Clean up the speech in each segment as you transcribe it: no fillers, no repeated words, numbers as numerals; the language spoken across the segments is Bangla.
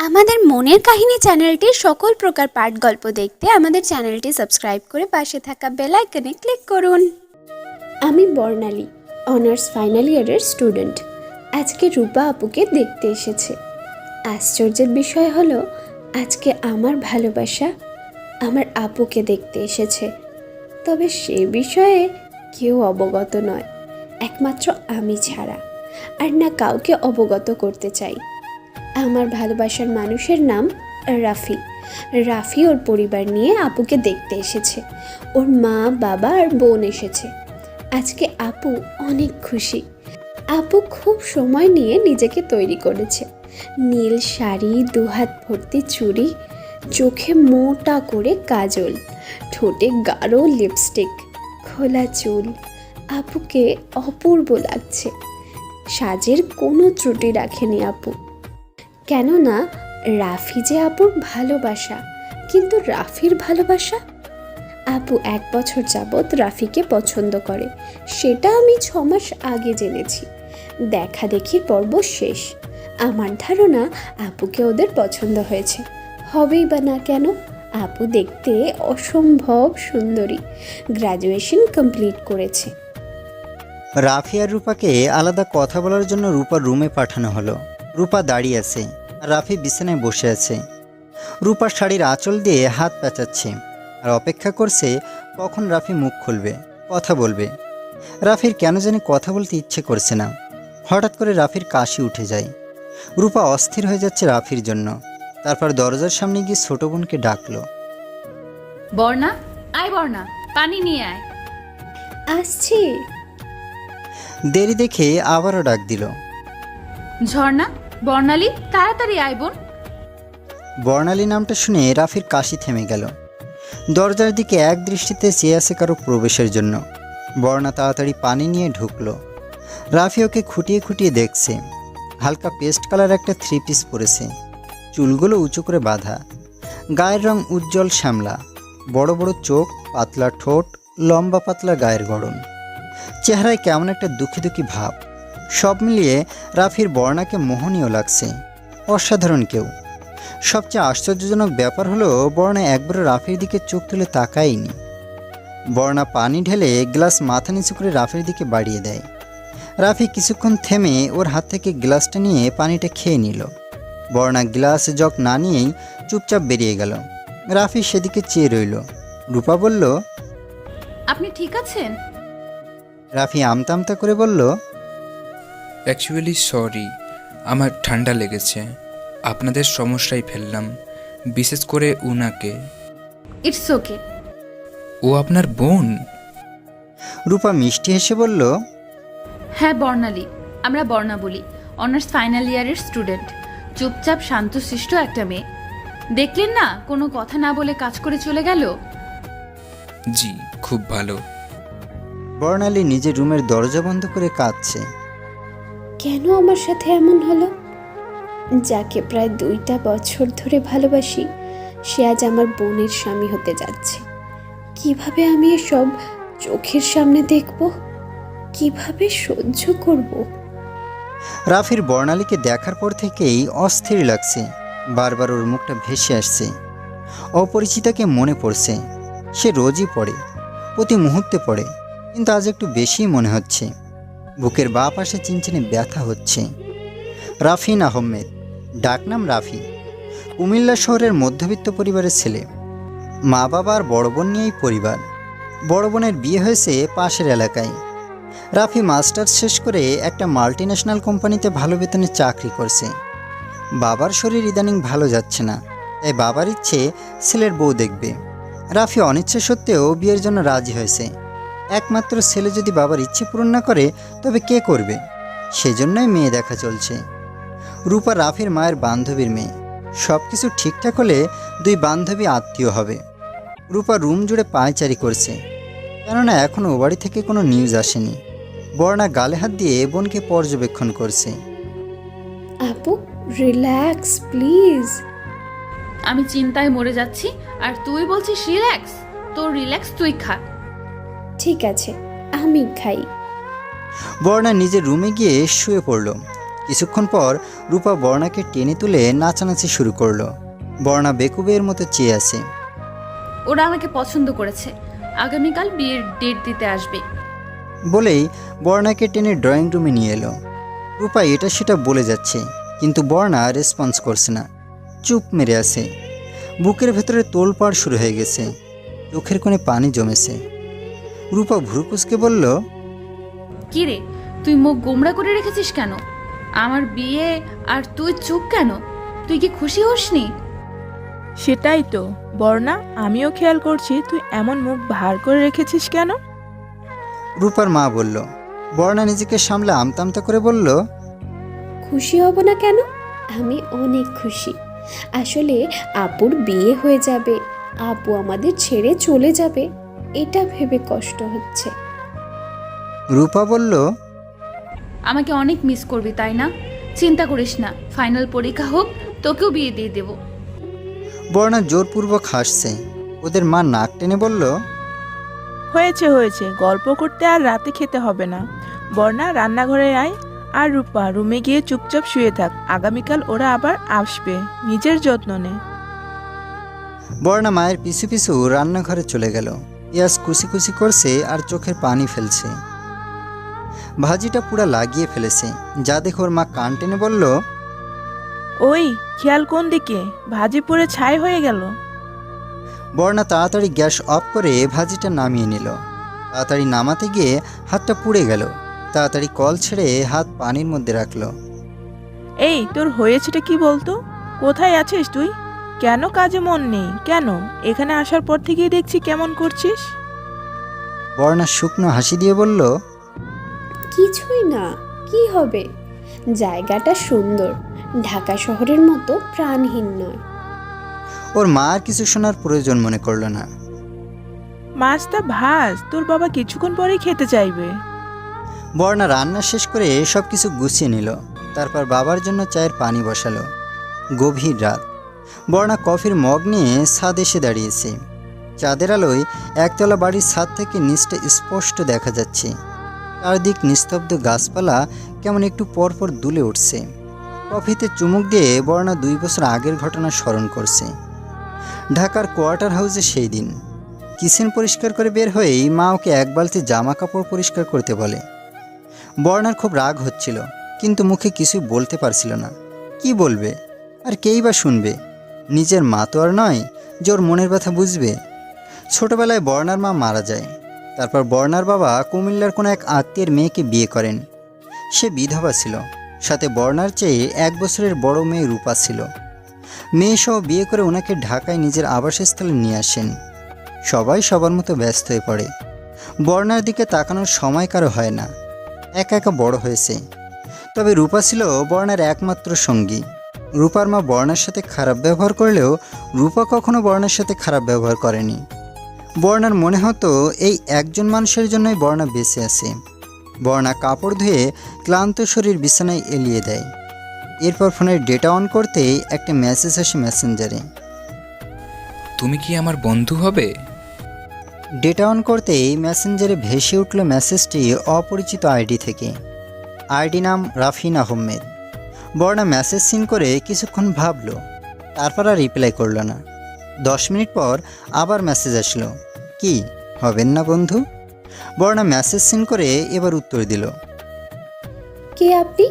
আমাদের মনের কাহিনী চ্যানেলটির সকল প্রকার পাঠ গল্প দেখতে আমাদের চ্যানেলটি সাবস্ক্রাইব করে পাশে থাকা বেল আইকনে ক্লিক করুন। আমি বর্ণালী, অনার্স ফাইনাল ইয়ারের স্টুডেন্ট। আজকে রূপা আপুকে দেখতে এসেছে। আশ্চর্যের বিষয় হলো আজকে আমার ভালোবাসা আমার আপুকে দেখতে এসেছে, তবে সে বিষয়ে কেউ অবগত নয়, একমাত্র আমি ছাড়া। আর না কাউকে অবগত করতে চাই। আমার ভালোবাসার মানুষের নাম রাফি। রাফি ওর পরিবার নিয়ে আপুকে দেখতে এসেছে। ওর মা, বাবা আর বোন এসেছে। আজকে আপু অনেক খুশি। আপু খুব সময় নিয়ে নিজেকে তৈরি করেছে। নীল শাড়ি, দুহাত ভর্তি চুড়ি, চোখে মোটা করে কাজল, ঠোঁটে গাঢ় লিপস্টিক, খোলা চুল। আপুকে অপূর্ব লাগছে। সাজের কোনো ত্রুটি রাখেনি আপু। কেননা রাফি যে আপুর ভালোবাসা, কিন্তু রাফির ভালোবাসা? আপু 1 বছর যাবৎ রাফিকে পছন্দ করে, সেটা আমি 6 মাস আগে জেনেছি। দেখা দেখির পর্ব শেষ। আমার ধারণা আপুকে ওদের পছন্দ হয়েছে, হবেই বা না কেন। আপু দেখতে অসম্ভব সুন্দরী, গ্র্যাজুয়েশন কমপ্লিট করেছে। রাফি আর রূপাকে আলাদা কথা বলার জন্য রূপার রুমে পাঠানো হলো। রূপা দাঁড়িয়ে আছে আর রাফি বিছানায় বসে আছে। রূপার শাড়ির আঁচল দিয়ে হাত পেঁচাচ্ছে আর অপেক্ষা করছে কখন রাফি মুখ খুলবে, কথা বলবে। রাফির কেন জানি কথা বলতে ইচ্ছে করছে না। হঠাৎ করে রাফির কাশি উঠে যায়। রূপা অস্থির হয়ে যাচ্ছে রাফির জন্য। তারপর দরজার সামনে গিয়ে ছোট বোনকে ডাকলো। বর্ণা, আয় বর্ণা, পানি নিয়ে আয়। আসছি। দেরি দেখে আবারও ডাক দিল। ঝর্ণা, বর্ণালী, তাড়াতাড়ি আয় বোন। বর্ণালী নামটা শুনে রাফির কাশি থেমে গেল। দরজার দিকে এক দৃষ্টিতে চেয়ে আছে কারো প্রবেশের জন্য। বর্ণা তাড়াতাড়ি পানি নিয়ে ঢুকলো। রাফি ওকে খুঁটিয়ে খুঁটিয়ে দেখছে। হালকা পেস্ট কালার একটা 3 পিস পরেছে, চুলগুলো উঁচু করে বাঁধা, গায়ের রং উজ্জ্বল শ্যামলা, বড় বড় চোখ, পাতলা ঠোঁট, লম্বা পাতলা গায়ের গড়ন। চেহারায় কেমন একটা দুঃখী দুঃখী ভাব। সব মিলিয়ে রাফির বর্ণাকে মোহনীয় লাগছে, অসাধারণ কেউ। সবচেয়ে আশ্চর্যজনক ব্যাপার হলো বর্ণা একবারও রাফির দিকে চোখ তুলে তাকায়নি। বর্ণা পানি ঢেলে গ্লাস মাথা নিচু করে রাফির দিকে বাড়িয়ে দেয়। রাফি কিছুক্ষণ থেমে ওর হাত থেকে গ্লাসটা নিয়ে পানিটা খেয়ে নিল। বর্ণা গ্লাস জগ না নিয়েই চুপচাপ বেরিয়ে গেল। রাফি সেদিকে চেয়ে রইল। রূপা বলল, আপনি ঠিক আছেন? রাফি আমতা আমতা করে বলল, অ্যাকচুয়ালি সরি, আমার ঠান্ডা লেগেছে। আপনাদের সমস্যায় ফেললাম, বিশেষ করে উনাকে। It's okay. ও আপনার বোন? রূপা মিষ্টি হেসে বলল, হ্যাঁ বর্ণালী, আমরা বর্ণা বলি, অনার্স ফাইনাল ইয়ারের স্টুডেন্ট। চুপচাপ শান্তশিষ্ট একটা মেয়ে। দেখলেন না, কোনো কথা না বলে কাজ করে চলে গেল। জি, খুব ভালো। বর্ণালী নিজের রুমের দরজা বন্ধ করে কাঁদছে। কেন আমার সাথে এমন হলো? যাকে প্রায় 2টা বছর ধরে ভালোবাসি, সে আজ আমার বোনের স্বামী হতে যাচ্ছে। কিভাবে আমি এসব চোখের সামনে দেখব? কিভাবে সহ্য করব? রাফির বর্ণালীকে দেখার পর থেকেই অস্থির লাগছে। বারবার ওর মুখটা ভেসে আসছে। অপরিচিতাকে মনে পড়ছে। সে রোজই পড়ে, প্রতি মুহূর্তে পড়ে, কিন্তু আজ একটু বেশিই মনে হচ্ছে। বুকের বাঁ পাশে চিনচিনে ব্যথা হচ্ছে। রাফিন আহমেদ, ডাকনাম রাফি, কুমিল্লা শহরের মধ্যবিত্ত পরিবারের ছেলে। মা বাবা আর বড় বোন নিয়েই পরিবার। বড় বোনের বিয়ে হয়েছে পাশের এলাকায়। রাফি মাস্টার্স শেষ করে একটা মাল্টিন্যাশনাল কোম্পানিতে ভালো বেতনে চাকরি করছে। বাবার শরীর ইদানিং ভালো যাচ্ছে না, তাই বাবার ইচ্ছে ছেলের বউ দেখবে। রাফি অনিচ্ছা সত্ত্বেও বিয়ের জন্য রাজি হয়েছে। একমাত্র ছেলে যদি বাবার ইচ্ছে পূরণ না করে তবে কে করবে? সেজন্যই মেয়ে দেখা চলছে। রূপা রাফির মায়ের বান্ধবীর মেয়ে। সব কিছু ঠিকঠাক হলে 2 বান্ধবী আত্মীয় হবে। রূপা রুম জুড়ে পায়চারি করছে, কেননা এখনও ও বাড়ি থেকে কোনো নিউজ আসেনি। বর্ণা গালে হাত দিয়ে বোনকে পর্যবেক্ষণ করছে। আপু, রিল্যাক্স প্লিজ। আমি চিন্তায় মরে যাচ্ছি আর তুই বলছিস রিল্যাক্স? তোর রিল্যাক্স তুই খা। ঠিক আছে, আমি খাই। বর্ণা নিজের রুমে গিয়ে শুয়ে পড়ল। কিছুক্ষণ পর রূপা বর্ণাকে টেনে তুলে নাচানাচি শুরু করলো। বর্ণা বেকুবের মতো চেয়ে আছে। ওরা আমাকে পছন্দ করেছে, আগামীকাল বিয়ের ডেট দিতে আসবে। বলেই বর্ণাকে টেনে ড্রয়িং রুমে নিয়ে এলো। রূপা এটা সেটা বলে যাচ্ছে, কিন্তু বর্ণা রেসপন্স করছে না, চুপ মেরে আছে। বুকের ভেতরে তোলপাড় শুরু হয়ে গেছে, চোখের কোণে পানি জমেছে। রূপা ভ্রুকুচকে বলল, কি রে, তুই মুখ গোমড়া করে রেখেছিস কেন? আমার বিয়ে আর তুই চুপ কেন? তুই কি খুশি হসনি? সেটাই তো বর্ণা, আমিও খেয়াল করছি তুই এমন মুখ ভার করে রেখেছিস কেন? রূপার মা বলল। বর্ণা নিজেকে সামলে আমতা আমতা করে বলল, খুশি হব না কেন? আমি অনেক খুশি। আসলে আপুর বিয়ে হয়ে যাবে, আপু আমাদের ছেড়ে চলে যাবে, এটা ভেবে কষ্ট হচ্ছে। রূপা বলল, আমাকে অনেক মিস করবি তাই না? চিন্তা করিস না, ফাইনাল পরীক্ষা হোক, তোকেও বিয়ে দিয়ে দেব। বর্ণা জোরপূর্বক হাসছে। ওদের মা নাক টেনে বলল, হয়েছে হয়েছে, গল্প করতে আর রাতে খেতে হবে না। বর্ণা রান্নাঘরে আয়, আর রূপা রুমে গিয়ে চুপচাপ শুয়ে থাক, আগামীকাল ওরা আবার আসবে, নিজের যত্ন নে। বর্ণা মায়ের পিছু পিছু রান্নাঘরে চলে গেল। ইয়াস কুচি কুচি করছে আর চোখের পানি ফেলছে। ভাজিটা পুরা লাগিয়ে ফেলেছে, যা দেখে ওর মা কান টেনে বলল, ওই খেয়াল কোন দিকে, ভাজি পুড়ে ছাই হয়ে গেল। বর্ণা তাড়াতাড়ি গ্যাস অফ করে ভাজিটা নামিয়ে নিল। তাড়াতাড়ি নামাতে গিয়ে হাতটা পুড়ে গেল। তাড়াতাড়ি কল ছেড়ে হাত পানির মধ্যে রাখলো। এই তোর হয়েছেটা কি বলতো? কোথায় আছিস তুই? কেন কাজে মন নেই কেন? এখানে আসার পর থেকেই দেখছি কেমন করছিস। বর্ণা শুকনো হাসি দিয়ে বলল, কিছুই না, কি হবে? জায়গাটা সুন্দর, ঢাকা শহরের মতো প্রাণহীন নয়। ওর মা আর কিছু শোনার প্রয়োজন মনে করলো না। মাছটা ভাজ, তোর বাবা কিছুক্ষণ পরেই খেতে চাইবে। বর্ণা রান্না শেষ করে সব কিছু গুছিয়ে নিল। তারপর বাবার জন্য চায়ের পানি বসালো। গভীর রাত। বর্ণা কফির মগ নিয়ে ছাদ এসে দাঁড়িয়েছে। চাঁদের আলোয় একতলা বাড়ির ছাদ থেকে নিচটা স্পষ্ট দেখা যাচ্ছে। চারদিক নিস্তব্ধ, গাছপালা কেমন একটু পরপর দুলে উঠছে। কফিতে চুমুক দিয়ে বর্ণা 2 বছর আগের ঘটনা স্মরণ করছে। ঢাকার কোয়ার্টার হাউসে সেই দিন কিচেন পরিষ্কার করে বের হয়েই মা ওকে এক বালতি জামা কাপড় পরিষ্কার করতে বলে। বর্ণার খুব রাগ হচ্ছিল, কিন্তু মুখে কিছুই বলতে পারছিল না। কি বলবে, আর কেই বা শুনবে? নিজের মা তো আর নয় যে ওর মনের ব্যথা বুঝবে। ছোটবেলায় বর্ণার মা মারা যায়। তারপর বর্ণার বাবা কুমিল্লার কোনো এক আত্মীয়ের মেয়েকে বিয়ে করেন। সে বিধবা ছিল, সাথে বর্ণার চেয়ে 1 বছরের বড় মেয়ে রূপা ছিল। মেয়েসহ বিয়ে করে ওনাকে ঢাকায় নিজের আবাসস্থলে নিয়ে আসেন। সবাই সবার মতো ব্যস্ত হয়ে পড়ে। বর্ণার দিকে তাকানোর সময় কারো হয় না। একা একা বড় হয়েছে। তবে রূপা ছিল বর্ণার একমাত্র সঙ্গী। রূপার মা বর্ণার সাথে খারাপ ব্যবহার করলেও রূপা কখনো বর্ণার সাথে খারাপ ব্যবহার করেনি। বর্ণার মনে হতো এই একজন মানুষের জন্যই বর্ণা বেঁচে আছে। বর্ণা কাপড় ধুয়ে ক্লান্ত শরীর বিছানায় এলিয়ে দেয়। এরপর ফোনের ডেটা অন করতেই একটা মেসেজ আসে মেসেঞ্জারে। তুমি কি আমার বন্ধু হবে? ডেটা অন করতেই মেসেঞ্জারে ভেসে উঠল মেসেজটি অপরিচিত আইডি থেকে। আইডি নাম রাফিন আহমেদ। বর্ণা মেসেজ সিন করে কিছুক্ষণ ভাবলো, তারপর আর রিপ্লাই করলো না। 10 মিনিট পর আবার মেসেজ আসলো, কি হবেন না বন্ধু? বর্ণা মেসেজ সিন করে এবার উত্তর দিল, কে আপনি?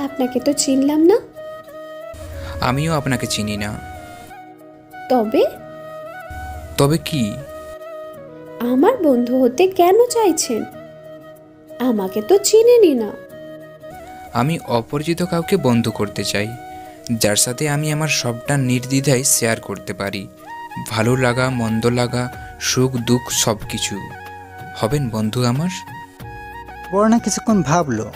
আপনাকে তো চিনলাম না। আমিও আপনাকে চিনি না। তবে তবে কি? আমার বন্ধু হতে কেন চাইছেন? আমাকে তো চিনেনি না। আমি অপরিচিত কাউকে বন্ধু করতে চাই, যার সাথে আমি আমার সবটা নির্দ্বিধায় শেয়ার করতে পারি। ভালো লাগা, মন্দ লাগা, সুখ দুঃখ সব কিছু। হবেন বন্ধু আমার? বর্ণা কিছুক্ষণ ভাবলো।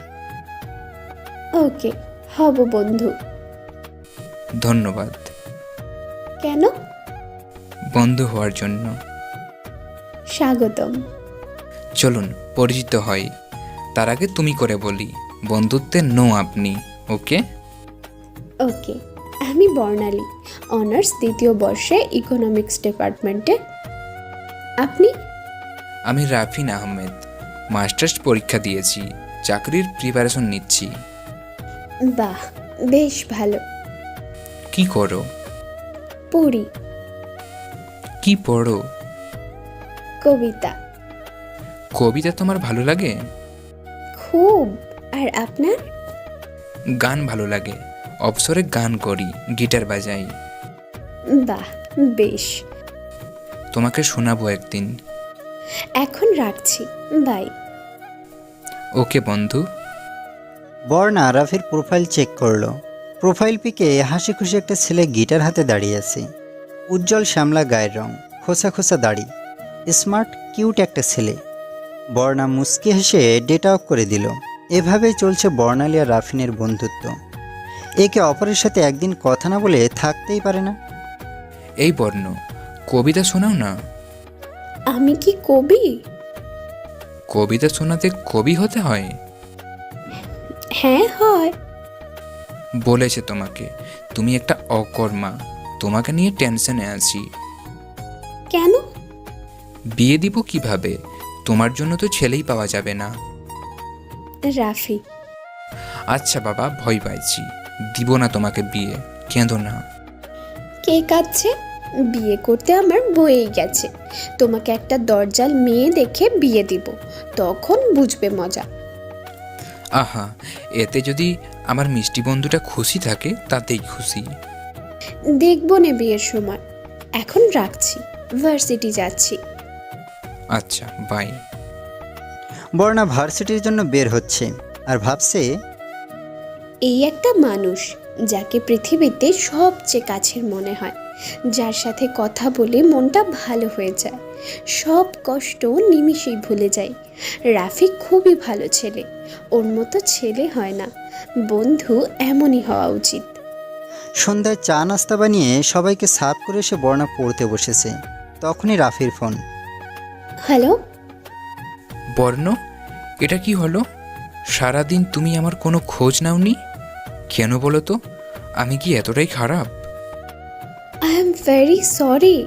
ওকে, হব বন্ধু। ধন্যবাদ কেন? বন্ধু হওয়ার জন্য। স্বাগতম। চলুন পরিচিত হই। তার আগে তুমি করে বলি, বন্ধুত্বে নো আপনি। ওকে? ওকে, আমি বর্ণালী, অনার্স 2য় বর্ষে ইকোনমিক্স ডিপার্টমেন্টে। আপনি? আমি রাফিন আহমেদ, মাস্টার্স পরীক্ষা দিয়েছি, চাকরির প্রিপারেশন নিচ্ছি। বাহ, বেশ ভালো। কি করো? পড়ি। কি পড়ো? কবিতা। কবিতা তোমার ভালো লাগে? খুব। আর আপনার? গান ভালো লাগে, অবসরে গান করি, গিটার বাজাই। বাহ, বেশ। তোমাকে শোনাবো একদিন। এখন রাখছি, বাই। ওকে বন্ধু। বর্ণা রাফির প্রোফাইল চেক করলো। প্রোফাইল পিকে হাসি খুশি একটা ছেলে গিটার হাতে দাঁড়িয়ে আছে। উজ্জ্বল শ্যামলা গায়ের রং, খোসা খোসা দাড়ি, স্মার্ট কিউট একটা ছেলে। বর্ণা মুচকি হেসে ডেটা অফ করে দিল। এভাবেই চলছে বর্ণালী আর রাফিনের বন্ধুত্ব। একে অপরের সাথে একদিন কথা না বলে থাকতেই পারে না। এই বর্ণ, কবিতা শোনাও না। আমি কি কবি? কবিতা শোনাতে কবি হতে হয়? হ্যাঁ, হয়। বলেছে তোমাকে, তুমি একটা অকর্মা, তোমাকে নিয়ে টেনশনে আছি। কেন? বিয়ে দিব কিভাবে? তোমার জন্য তো ছেলেই পাওয়া যাবে না। রাফি। আচ্ছা বাবা, ভয় পাইছি, দিব না তোমাকে বিয়ে, কেঁদো না। কে কাঁদছে? বিয়ে করতে আমার বয়েই গেছে। তোমাকে একটা দরজাল মেয়ে দেখে বিয়ে দিব, তখন বুঝবে মজা। আহা, এতে যদি আমার মিষ্টি বন্ধুটা খুশি থাকে তাতেই খুশি। দেখবো নে বিয়ের সময়। এখন রাখছি, ভার্সিটি যাচ্ছি। আচ্ছা, বাই। বর্ণা ভার্সিটির জন্য বের হচ্ছে আর ভাবছে, এই একটা মানুষ যাকে পৃথিবীতে সবচেয়ে কাছের মনে হয়, যার সাথে কথা বলে মনটা ভালো হয়ে যায়, সব কষ্ট নিমিষেই ভুলে যায়। রাফি খুবই ভালো ছেলে, ওর মতো ছেলে হয় না। বন্ধু এমনই হওয়া উচিত। সন্ধ্যায় চা নাস্তা বানিয়ে সবাইকে সার্ভ করে এসে বর্ণা পড়তে বসেছে। তখনই রাফির ফোন। হ্যালো। বর্ণ, এটা কি হলো? সারাদিন তুমি আমার কোনো খোঁজ নাওনি কেন বলো তো? আমি কি এতটাই খারাপ? আই এম ভেরি সরি,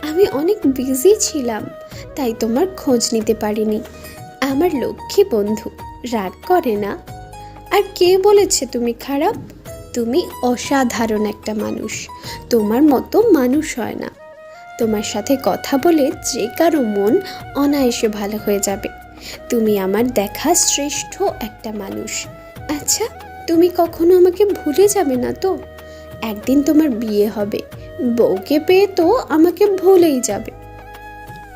আমি অনেক বিজি ছিলাম, তাই তোমার খোঁজ নিতে পারিনি। আমার লক্ষ্মী বন্ধু রাগ করে না। আর কে বলেছে তুমি খারাপ? তুমি অসাধারণ একটা মানুষ, তোমার মতো মানুষ হয় না। তোমার সাথে কথা বলে যে কারো মন অনায়াসে ভালো হয়ে যাবে। তুমি আমার দেখা শ্রেষ্ঠ একটা মানুষ। আচ্ছা, তুমি কখনো আমাকে ভুলে যাবে না তো? একদিন তোমার বিয়ে হবে, বউকে পেয়ে তো আমাকে ভুলেই যাবে।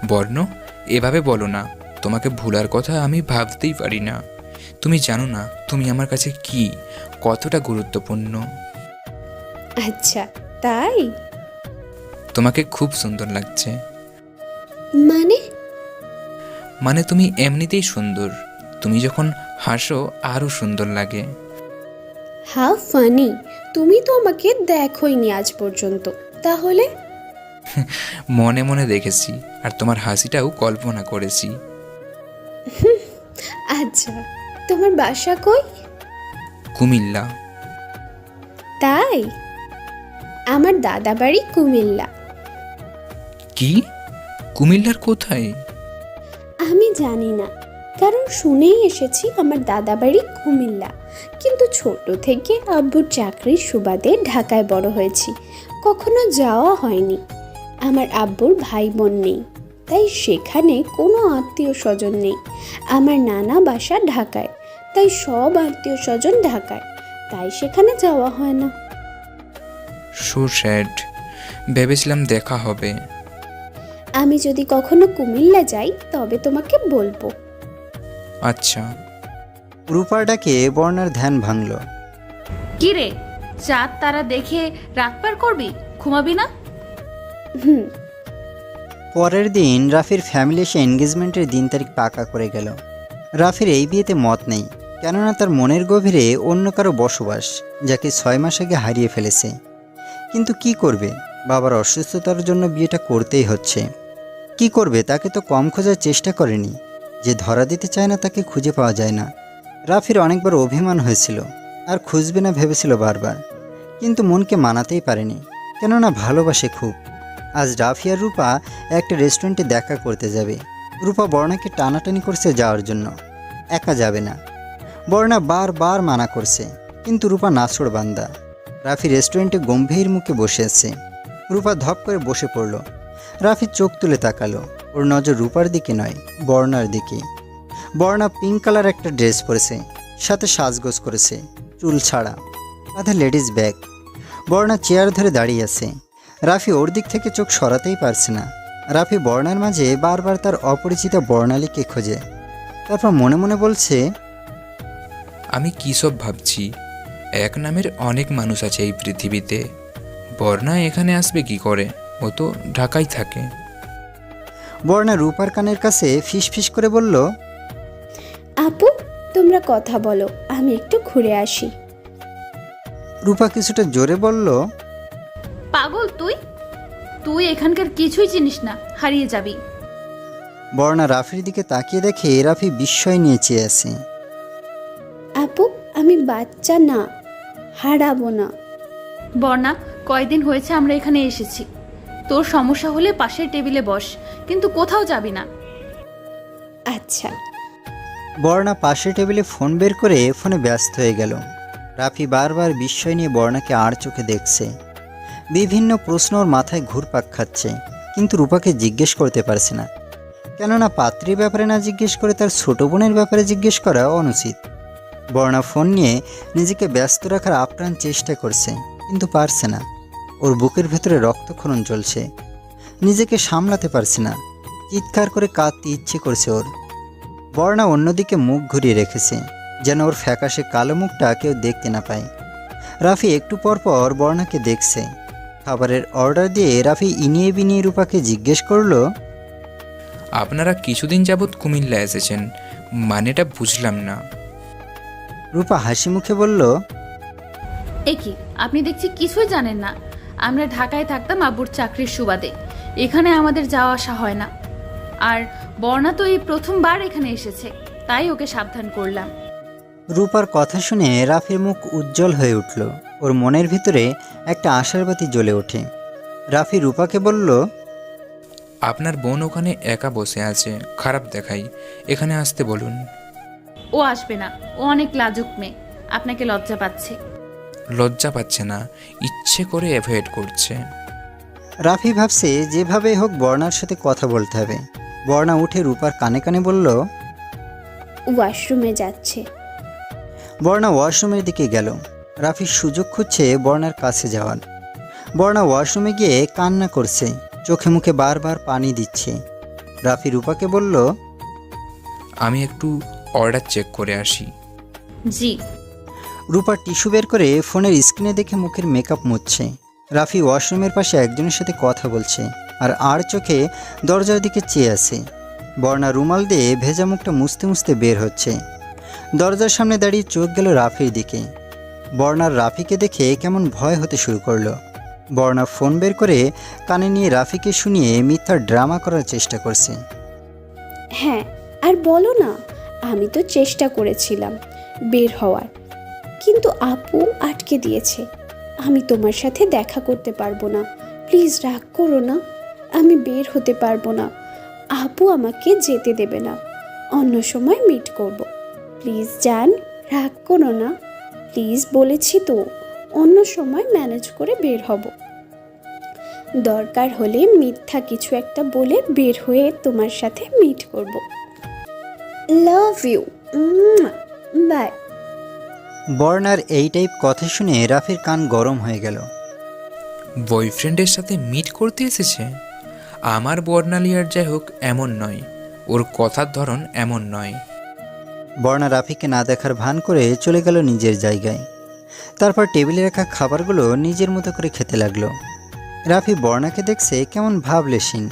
বর্ণ, এভাবে বলো না, তোমাকে ভুলার কথা আমি ভাবতেই পারি না। তুমি জানো না তুমি আমার কাছে কি, কতটা গুরুত্বপূর্ণ। আচ্ছা, তাই? তোমাকে খুব সুন্দর লাগছে। মানে? মানে তুমি এমনিতেই সুন্দর, তুমি যখন হাসো আরও সুন্দর লাগে। How funny! তুমি তো আমাকে দেখোইনি আজ পর্যন্ত, তাহলে? মনে মনে দেখেছি, আর তোমার হাসিটাও কল্পনা করেছি। আচ্ছা, তোমার বাসা কই? কুমিল্লা। তাই? আমার দাদা বাড়ি কুমিল্লা। কি? কুমিল্লার কোথায়? আমি জানি না, কারণ শুনেই এসেছি আমার দাদা বাড়ি কুমিল্লা, কিন্তু ছোট থেকে আব্বুর চাকরির সুবাদে ঢাকায় বড় হয়েছি, কখনো যাওয়া হয়নি। আমার আব্বুর ভাই বোন নেই, তাই সেখানে কোনো আত্মীয় স্বজন নেই। আমার নানা বাসা ঢাকায়, তাই সব আত্মীয় স্বজন ঢাকায়, তাই সেখানে যাওয়া হয় না। সো স্যাড, ভেবেছিলাম দেখা হবে। আমি যদি কখনো কুমিল্লা যাই তবে তোমাকে বলবো। আচ্ছা। রূপার ডাকে বর্ণার ধ্যান ভাঙল। কি রে, চাঁদ তারা দেখে রাত পার করবি, ঘুমাবি না? হুম। পরের দিন রাফির ফ্যামিলি এসে এনগেজমেন্টের দিন তারিখ পাকা করে গেল। রাফির এই বিয়েতে মত নেই, কেননা তার মনের গভীরে অন্য কারো বসবাস, যাকে 6 মাস আগে হারিয়ে ফেলেছে। কিন্তু কি করবে, বাবার অসুস্থতার জন্য বিয়েটা করতেই হচ্ছে। কি করবে, তাকে তো কম খোঁজার চেষ্টা করেনি। যে ধরা দিতে চায় না তাকে খুঁজে পাওয়া যায় না। রাফির অনেকবার অভিমান হয়েছিল, আর খুঁজবে না ভেবেছিল বারবার, কিন্তু মনকে মানাতেই পারেনি, কেননা ভালোবাসে খুব। আজ রাফি আর রূপা একটা রেস্টুরেন্টে দেখা করতে যাবে। রূপা বর্ণাকে টানাটানি করছে যাওয়ার জন্য, একা যাবে না। বর্ণা বারবার মানা করছে, কিন্তু রূপা নাছোড় বান্দা। রাফি রেস্টুরেন্টে গম্ভীর মুখে বসে আছে। রূপা ধপ করে বসে পড়ল। রাফি চোখ তুলে তাকালো। ওর নজর রূপার দিকে নয়, বর্ণার দিকে। বর্ণা পিঙ্ক কালার একটা ড্রেস পরেছে, সাথে সাজগোজ করেছে, চুল ছাড়া, কাঁধে লেডিস ব্যাগ। বর্ণা চেয়ার ধরে দাঁড়িয়ে আছে। রাফি ওর দিক থেকে চোখ সরাতেই পারছে না। রাফি বর্ণার মাঝে বারবার তার অপরিচিতা বর্ণালীকে খোঁজে। তারপর মনে মনে বলছে, আমি কী সব ভাবছি। এক নামের অনেক মানুষ আছে এই পৃথিবীতে। বর্ণা এখানে আসবে কি করে? ও তো ঢাকায় থাকে। বর্ণা রূপার কানের কাছে ফিস করে বলল, আপু, তোমরা কথা বলো, আমি একটু ঘুরে আসি। রূপা কিছুটা জোরে বলল, পাগল তুই? তুই এখানকার কিছুই চিনিস না, হারিয়ে যাবি। বর্ণা রাফির দিকে তাকিয়ে দেখে রাফি বিস্ময় নিয়ে চেয়ে আছে। আপু, আমি বাচ্চা না, হারাবো না। বর্ণা, কয়দিন হয়েছে আমরা এখানে এসেছি। তোর সমস্যা হলে পাশের টেবিলে বস, কিন্তু কোথাও যাবি না। আচ্ছা। বর্ণা পাশের টেবিলে ফোন বের করে ফোনে ব্যস্ত হয়ে গেল। রাফি বারবার বিস্ময় নিয়ে বর্ণাকে আর চোখে দেখছে। বিভিন্ন প্রশ্ন ওর মাথায় ঘুরপাক খাচ্ছে, কিন্তু রূপাকে জিজ্ঞেস করতে পারছে না। কেননা পাত্রীর ব্যাপারে না জিজ্ঞেস করে তার ছোট বোনের ব্যাপারে জিজ্ঞেস করা অনুচিত। বর্ণা ফোন নিয়ে নিজেকে ব্যস্ত রাখার আপ্রাণ চেষ্টা করছে, কিন্তু পারছে না। ওর বুকের ভেতরে রক্তক্ষরণ চলছে, নিজেকে সামলাতে পারছে না। চিৎকার করে কাঁদতে ইচ্ছে করছে ওর। বর্ণা অন্যদিকে মুখ ঘুরিয়ে রেখেছে, যেন ওর ফ্যাকাশে কালো মুখটা কেউ দেখতে না পায়। রাফি একটু পর পর বর্ণাকে দেখছে। খাবারের অর্ডার দিয়ে রাফি ইনিয়ে বিনিয়ে রূপাকে জিজ্ঞেস করলো, আপনারা কিছুদিন যাবৎ কুমিল্লা এসেছেন, মানেটা বুঝলাম না। রূপা হাসি মুখে বলল, এ কি, আপনি দেখছি কিছুই জানেন না। আমরা ঢাকায় থাকতাম আব্বুর চাকরির সুবাদে। এখানে আমাদের যাওয়া আসা হয় না। আর বর্ণা তো এই প্রথমবার এখানে এসেছে, তাই ওকে সাবধান করলাম। রূপার কথা শুনে রাফির মুখ উজ্জ্বল হয়ে উঠল। ওর মনের ভিতরে একটা আশার বাতি জ্বলে ওঠে। রাফি রূপাকে বলল, আপনার বোন ওখানে একা বসে আছে, খারাপ দেখাই, এখানে আসতে বলুন। ও আসবে না, ও অনেক লাজুক মেয়ে, আপনাকে লজ্জা পাচ্ছে। লজ্জা পাচ্ছে না, ইচ্ছে করে অ্যাভয়েড করছে। রাফি ভাবছে যেভাবে হোক বর্ণার সাথে কথা বলতে হবে। বর্ণা উঠে রূপার কানে কানে বলল, ওয়াশরুমে যাচ্ছে। বর্ণা ওয়াশরুমের দিকে গেল। রাফি সুযোগ খুঁজছে বর্ণার কাছে যাওয়ার। বর্ণা ওয়াশরুমে গিয়ে কান্না করছে, চোখে মুখে বারবার পানি দিচ্ছে। রাফি রূপাকে বলল, আমি একটু অর্ডার চেক করে আসি। জি। রূপা টিস্যু বের করে ফোনের স্ক্রিনে দেখে মুখের মেকআপ মুছছে। রাফি ওয়াশরুমের পাশে একজনের সাথে কথা বলছে, আর চোখে দরজার দিকে চেয়ে আছে। বর্ণা রুমাল দিয়ে ভেজা মুখটা মুছতে মুছতে বের হচ্ছে। দরজার সামনে দাঁড়িয়ে চোখ গেল রাফির দিকে। বর্ণার রাফিকে দেখে কেমন ভয় হতে শুরু করলো। বর্ণা ফোন বের করে কানে নিয়ে রাফিকে শুনিয়ে মিথ্যা ড্রামা করার চেষ্টা করছে। হ্যাঁ, আর বলো না, আমি তো চেষ্টা করেছিলাম বের হওয়ার, কিন্তু আপু আটকে দিয়েছে। আমি তোমার সাথে দেখা করতে পারবো না, প্লিজ রাগ করো না। আমি বের হতে পারবো না, আপু আমাকে যেতে দেবে না। অন্য সময় মিট করব। প্লিজ জান, রাগ করো না, প্লিজ বলেছি তো। অন্য সময় ম্যানেজ করে বের হব। দরকার হলে মিথ্যা কিছু একটা বলে বের হয়ে তোমার সাথে মিট করব। Love you, by. বর্ণার এই টাইপ কথা শুনে রাফির কান গরম হয়ে গেল। বয়ফ্রেন্ডের সাথে মিট করতে এসেছে? আমার বর্ণালী আর যাই হোক এমন নয়, ওর কথার ধরন এমন নয়। বর্ণা রাফিকে না দেখার ভান করে চলে গেল নিজের জায়গায়। তারপর টেবিলে রাখা খাবারগুলো নিজের মতো করে খেতে লাগলো। রাফি বর্ণাকে দেখছে কেমন ভাবলেশীন।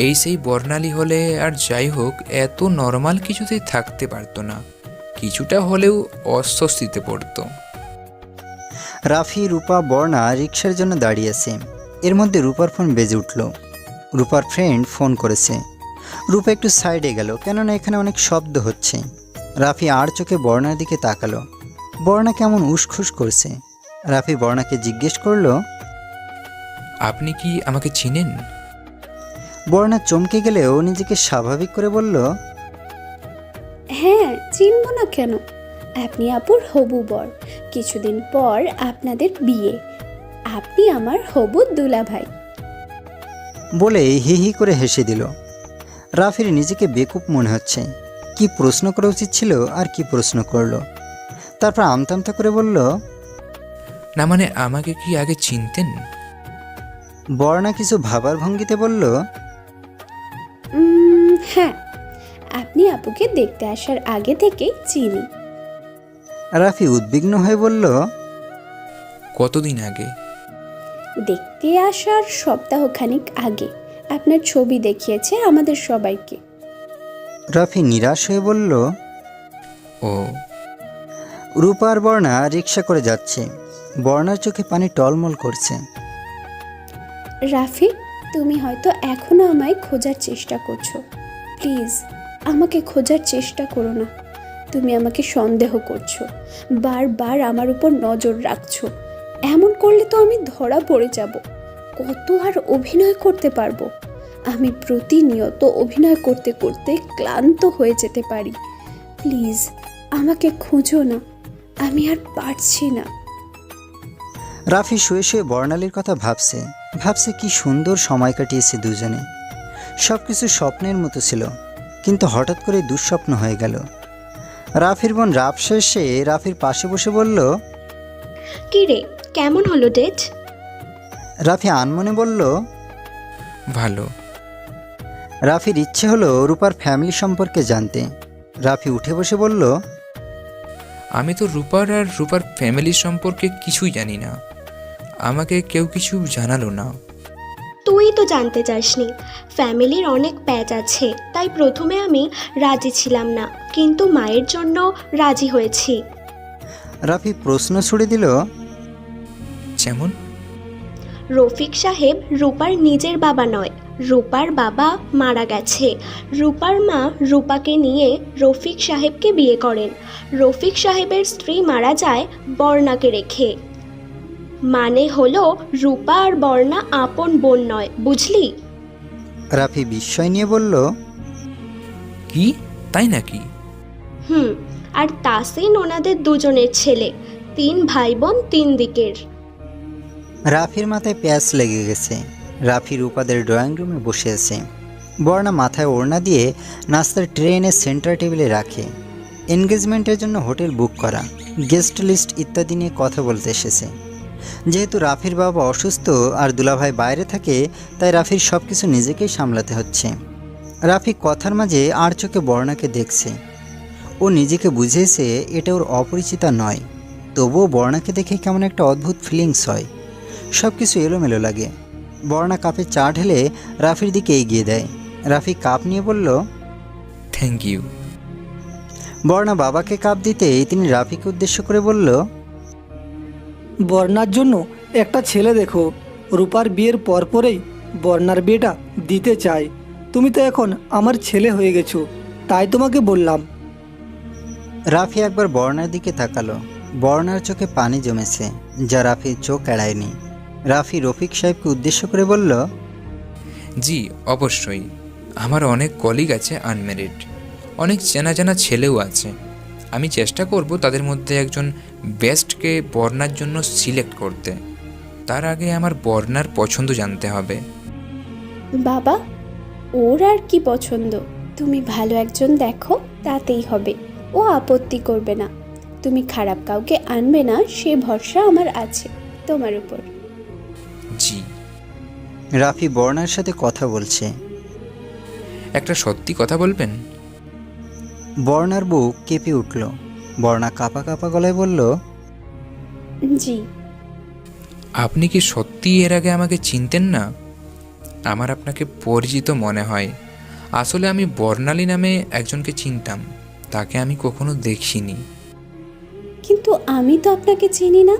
এই সেই বর্ণালী হলে আর যাই হোক এত নর্মাল কিছুতেই থাকতে পারতো না, কিছুটা হলেও অস্বস্তিতে পড়তো। রাফি, রূপা, বর্ণা রিক্সার জন্য দাঁড়িয়ে আছে। এর মধ্যে রূপার ফোন বেজে উঠল। রূপার ফ্রেন্ড ফোন করেছে। রূপা একটু সাইডে গেল, কেননা এখানে অনেক শব্দ হচ্ছে। রাফি আর চোখে বর্ণার দিকে তাকালো। বর্ণা কেমন উসখুস করছে। রাফি বর্ণাকে জিজ্ঞেস করলো, আপনি কি আমাকে চিনেন? বর্ণা চমকে গেলেও নিজেকে স্বাভাবিক করে বলল, হ্যাঁ, চিনব না কেন? আপনি আপুর হবু বর। কিছুদিন পর আপনাদের বিয়ে। আপনি আমার হবু দুলাভাই। বলে হি হি করে হেসে দিল। রাফির নিজেকে বেকুব মনে হচ্ছে। কি প্রশ্ন করা উচিত ছিল আর কি প্রশ্ন করলো। তারপর আমতা করে বলল, না মানে আমাকে কি আগে চিনতেন? বর্ণা কিছু ভাবার ভঙ্গিতে বলল, হ্যাঁ, আপনি আপুকে দেখতে আসার আগে থেকেই চিনি। রাফি উদ্বিগ্ন হয়ে বলল, কতদিন আগে? দেখতে আসার সপ্তাহখানিক আগে। আপনার ছবি দেখিয়েছে আমাদের সবাইকে। রাফি নিরাশ হয়ে বলল, ও রূপা আর বর্ণা রিক্সা করে যাচ্ছে। বর্ণার চোখে পানি টলমল করছে। রাফি, তুমি হয়তো এখনো আমায় খোঁজার চেষ্টা করছো। প্লিজ আমাকে খোঁজার চেষ্টা করো না। তুমি আমাকে সন্দেহ করছো, বারবার আমার উপর নজর রাখছো। এমন করলে তো আমি ধরা পড়ে যাব। কত আর অভিনয় করতে পারবো? আমি প্রতিনিয়ত অভিনয় করতে করতে ক্লান্ত হয়ে যেতে পারি। প্লিজ আমাকে খুঁজো না, আমি আর পারছি না। রাফি শুয়ে শুয়ে বর্ণালীর কথা ভাবছে কি সুন্দর সময় কাটিয়েছে দুজনে। সব কিছু স্বপ্নের মতো ছিল, কিন্তু হঠাৎ করে দুঃস্বপ্ন হয়ে গেল। রাফির বোন রাফসা এসে রাফির পাশে বসে বলল, কি রে, কেমন হলো ডেট? রাফি আনমনে বলল, ভালো। রাফির ইচ্ছে হলো রূপার ফ্যামিলি সম্পর্কে জানতে। রাফি উঠে বসে বলল, আমি তো রূপার আর রূপার ফ্যামিলি সম্পর্কে কিছুই জানি না। আমাকে কেউ কিছু জানালো না। তুই তো জানতে চাসনি। ফ্যামিলির অনেক প্যাচ আছে, তাই প্রথমে আমি রাজি ছিলাম না, কিন্তু মায়ের জন্য রাজি হয়েছি। রাফি প্রশ্ন ছুড়ে দিল, যেমন? রফিক সাহেব রূপার নিজের বাবা নয়, রূপার বাবা মারা গেছে। রূপার মা রূপাকে নিয়ে রফিক সাহেবকে বিয়ে করেন। রফিক সাহেবের স্ত্রী মারা যায় বর্ণাকে রেখে। মানে হলো রূপা আর বর্ণা আপন বোন নয়, বুঝলি? রাফি বিস্ময় নিয়ে বলল, কি, তাই নাকি? আর তাসিন ওনাদের দুজনের ছেলে। 3 ভাই বোন 3 দিকের। রাফির মাথায় প্যাঁচ লেগে গেছে। রাফি রূপাদের ড্রয়িং রুমে বসে আছে। বর্ণা মাথায় ওড়না দিয়ে নাস্তার ট্রেনের সেন্টার টেবিলে রাখে। এনগেজমেন্টের জন্য হোটেল বুক করা, গেস্ট লিস্ট ইত্যাদি নিয়ে কথা বলতে এসেছে। যেহেতু রাফির বাবা অসুস্থ আর দুলাভাই বাইরে থাকে, তাই রাফির সব কিছু নিজেকেই সামলাতে হচ্ছে। রাফি কথার মাঝে আর চোখে বর্ণাকে দেখছে। ও নিজেকে বুঝিয়েছে এটা ওর অপরিচিতা নয়, তবুও বর্ণাকে দেখে কেমন একটা অদ্ভুত ফিলিংস হয়। সব কিছু এলোমেলো লাগে। বর্ণা কাপে চা ঢেলে রাফির দিকে এগিয়ে দেয়। রাফি কাপ নিয়ে বলল, থ্যাংক ইউ। বর্ণা বাবাকে কাপ দিতেই তিনি রাফিকে উদ্দেশ্য করে বলল, বর্ণার জন্য একটা ছেলে দেখো। রূপার বিয়ের পরপরেই বর্ণার বিয়েটা দিতে চাই। তুমি তো এখন আমার ছেলে হয়ে গেছো, তাই তোমাকে বললাম। রাফি একবার বর্ণার দিকে তাকালো। বর্ণার চোখে পানি জমেছে, যা রাফির চোখ এড়ায়নি। রাফি রফিক সাহেবকে উদ্দেশ্য করে বলল, জি অবশ্যই। আমার অনেক কলিগ আছে আনম্যারিড, অনেক চেনা জানা ছেলেও আছে। আমি চেষ্টা করব তাদের মধ্যে একজন বেস্টকে বর্ণার জন্য সিলেক্ট করতে। তার আগে আমার বর্ণার পছন্দ জানতে হবে। বাবা, ওর আর কি পছন্দ? তুমি ভালো একজন দেখো, তাতেই হবে। ও আপত্তি করবে না। তুমি খারাপ কাউকে আনবে না, সে ভরসা আমার আছে তোমার উপর। জি। রাফি বর্ণার সাথে কথা বলছে। একটা সত্যি কথা বলবেন? বর্ণার বুক কেঁপে উঠল। বর্ণা কাঁপা কাঁপা গলায় বলল, জি। আপনি কি সত্যি এর আগে আমাকে চিনতেন না? আমার আপনাকে পরিচিত মনে হয়। আসলে আমি বর্ণালী নামে একজনকে চিনতাম, তাকে আমি কখনো দেখিনি। কিন্তু আমি তো আপনাকে চিনি না।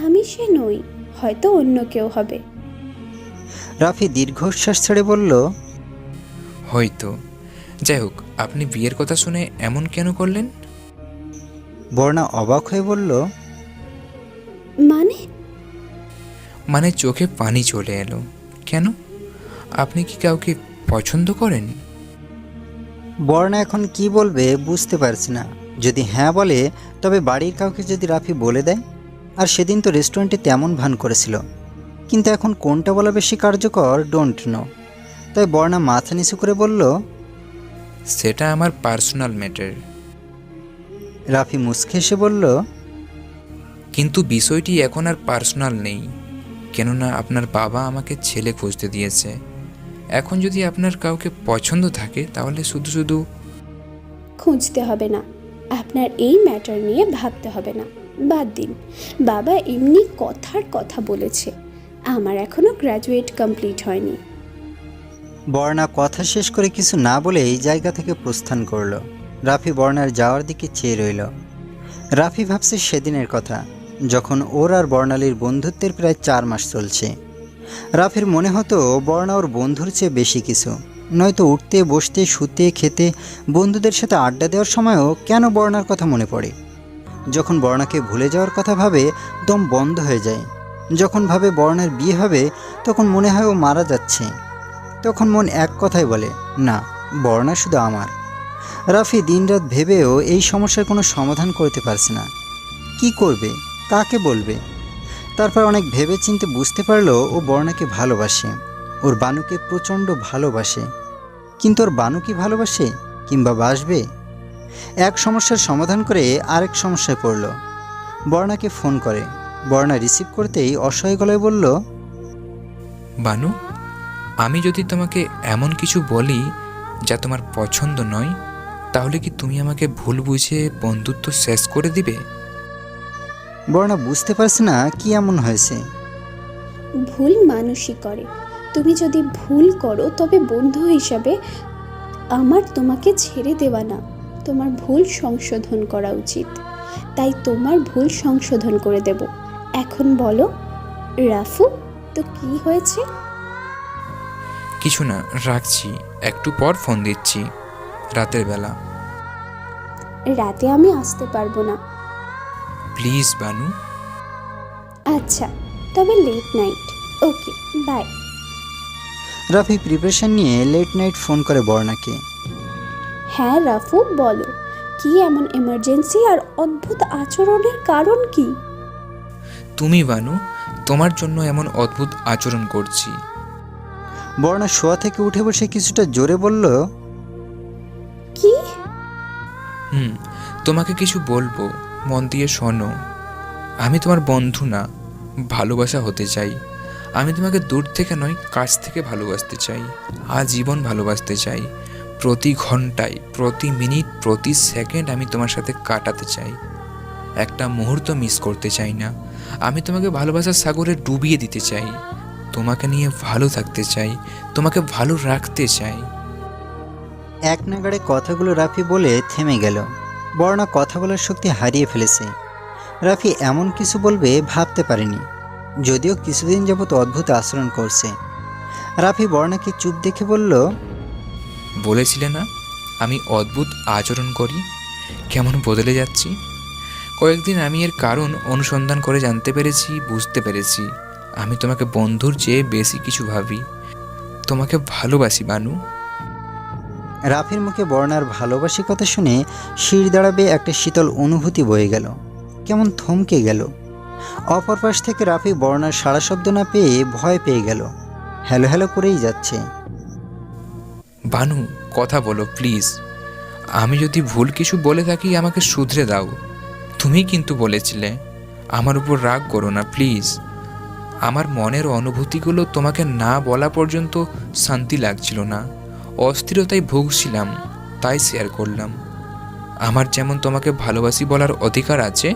আমি সে নই, হয়তো অন্য কেউ হবে। রাফি দীর্ঘশ্বাস ছেড়ে বলল, হয়তো। যাই হোক, আপনি বিয়ের কথা শুনে এমন কেন করলেন? বর্ণা অবাক হয়ে বলল, মানে চোখে পানি চলে এলো। কেন? আপনি কি কাউকে পছন্দ করেন? বর্ণা এখন কি বলবে বুঝতে পারছে না। যদি হ্যাঁ বলে তবে বাড়ির কাউকে যদি রাফি বলে দেয়? আর সেদিন তো রেস্টুরেন্টে তেমন ভান করেছিল, কিন্তু এখন কোনটা বলা বেশি কার্যকর ডোন্ট নো। তাই বর্ণা মাথা নিচু করে বলল, সেটা আমার পার্সোনাল ম্যাটার। রাফি মুচকে এসে বলল, কিন্তু বিষয়টি এখন আর পার্সোনাল নেই, কেননা আপনার বাবা আমাকে ছেলে খুঁজতে দিয়েছে। এখন যদি আপনার কাউকে পছন্দ থাকে তাহলে শুধু শুধু খুঁজতে হবে না, আপনার এই ম্যাটার নিয়ে ভাবতে হবে না, বাদ দিন। বাবা এমনি কথার কথা বলেছে, আমার এখনো গ্র্যাজুয়েট কমপ্লিট হয়নি। বর্ণা কথা শেষ করে কিছু না বলেই জায়গা থেকে প্রস্থান করলো। রাফি বর্ণার যাওয়ার দিকে চেয়ে রইল। রাফি ভাবছে সেদিনের কথা, যখন ওর আর বর্ণালীর বন্ধুত্বের প্রায় 4 মাস চলছে। রাফির মনে হতো বর্ণা ওর বন্ধুর চেয়ে বেশি কিছু, নয়তো উঠতে বসতে শুতে খেতে বন্ধুদের সাথে আড্ডা দেওয়ার সময়ও কেন বর্ণার কথা মনে পড়ে। যখন বর্ণাকে ভুলে যাওয়ার কথা ভাবে দম বন্ধ হয়ে যায়। যখন ভাবে বর্ণার বিয়ে হবে তখন মনে হয় ও মারা যাচ্ছে। তখন মন এক কথাই বলে, না, বর্ণা শুধু আমার। রাফি দিনরাত ভেবেও এই সমস্যার কোনো সমাধান করতে পারছে না। কি করবে, কাকে বলবে? তারপর অনেক ভেবে চিন্তে বুঝতে পারলো ও বর্ণাকে ভালোবাসে, ওর বানুকে প্রচণ্ড ভালোবাসে। কিন্তু ওর বানু কি ভালোবাসে কিংবা বাসবে? এক সমস্যার সমাধান করে আরেক সমস্যায় পড়ল। বর্ণাকে ফোন করে। বর্ণা রিসিভ করতেই অসহায় গলায় বলল, বানু, আমি যদি তোমাকে এমন কিছু বলি যা তোমার পছন্দ নয়, তাহলে কি তুমি আমাকে ভুল বুঝে বন্ধুত্ব শেষ করে দিবে? বর্ণা বুঝতে পারছে না কি এমন হয়েছে। ভুল মানুষই করে, তুমি যদি ভুল করো তবে বন্ধু হিসাবে আমার তোমাকে ছেড়ে দেওয়া না, তোমার ভুল সংশোধন করা উচিত। তাই তোমার ভুল সংশোধন করে দেব। এখন বলো রাফু, তো কি হয়েছে? কিছু না, রাখছি, একটু পর ফোন দিচ্ছি, রাতের বেলা। রাতে আমি আসতে পারবো না। প্লিজ বানু। আচ্ছা, তবে late night. Okay, bye. Rafi preparation নিয়ে লেট নাইট ফোন করে বর্ণাকে। হ্যাঁ রাফু, বলো কি এমন এমার্জেন্সি আর অদ্ভুত আচরণের কারণ কি? তুমি বানু, তোমার জন্য এমন অদ্ভুত আচরণ করছি। বর্ণা শোয়া থেকে উঠে বসে কিছুটা জোরে বলল, কি? তোমাকে কিছু বলবো, মন দিয়ে শোনো। আমি তোমার বন্ধু না, ভালোবাসা হতে চাই। আমি তোমাকে দূর থেকে নয়, কাছ থেকে ভালোবাসতে চাই, আজীবন ভালোবাসতে চাই। প্রতি ঘন্টায়, প্রতি মিনিট, প্রতি সেকেন্ড আমি তোমার সাথে কাটাতে চাই, একটা মুহূর্ত মিস করতে চাই না। আমি তোমাকে ভালোবাসার সাগরে ডুবিয়ে দিতে চাই, তোমাকে নিয়ে ভালো থাকতে চাই, তোমাকে ভালো রাখতে চাই। এক নাগাড়ে কথাগুলো রাফি বলে থেমে গেল। বর্ণা কথা বলার শক্তি হারিয়ে ফেলেছে। রাফি এমন কিছু বলবে ভাবতে পারেনি, যদিও কিছুদিন যাবত অদ্ভুত আচরণ করছে। রাফি বর্ণাকে চুপ দেখে বলল, বলেছিলে না আমি অদ্ভুত আচরণ করি, কেমন বদলে যাচ্ছি। কয়েকদিন আমি এর কারণ অনুসন্ধান করে জানতে পেরেছি, বুঝতে পেরেছি। আমি তোমাকে বন্ধুর চেয়ে বেশি কিছু ভাবি, তোমাকে ভালোবাসি বানু। রাফির মুখে বর্ণার ভালোবাসি কথা শুনে শির দাঁড়াবে একটা শীতল অনুভূতি বয়ে গেল, কেমন থমকে গেল। অপর পাশ থেকে রাফি বর্ণার সাড়া শব্দ না পেয়ে ভয় পেয়ে গেল। হ্যালো হ্যালো করেই যাচ্ছে। বানু, কথা বলো প্লিজ। আমি যদি ভুল কিছু বলে থাকি আমাকে শুধরে দাও। তুমি কিন্তু বলেছিলে আমার উপর রাগ করো না প্লিজ। আমার মনের অনুভূতিগুলো তোমাকে না বলা পর্যন্ত শান্তি লাগছিল না, অস্থিরতায় ভুগছিলাম, তাই শেয়ার করলাম। আমার যেমন তোমাকে ভালোবাসি বলার অধিকার আছে,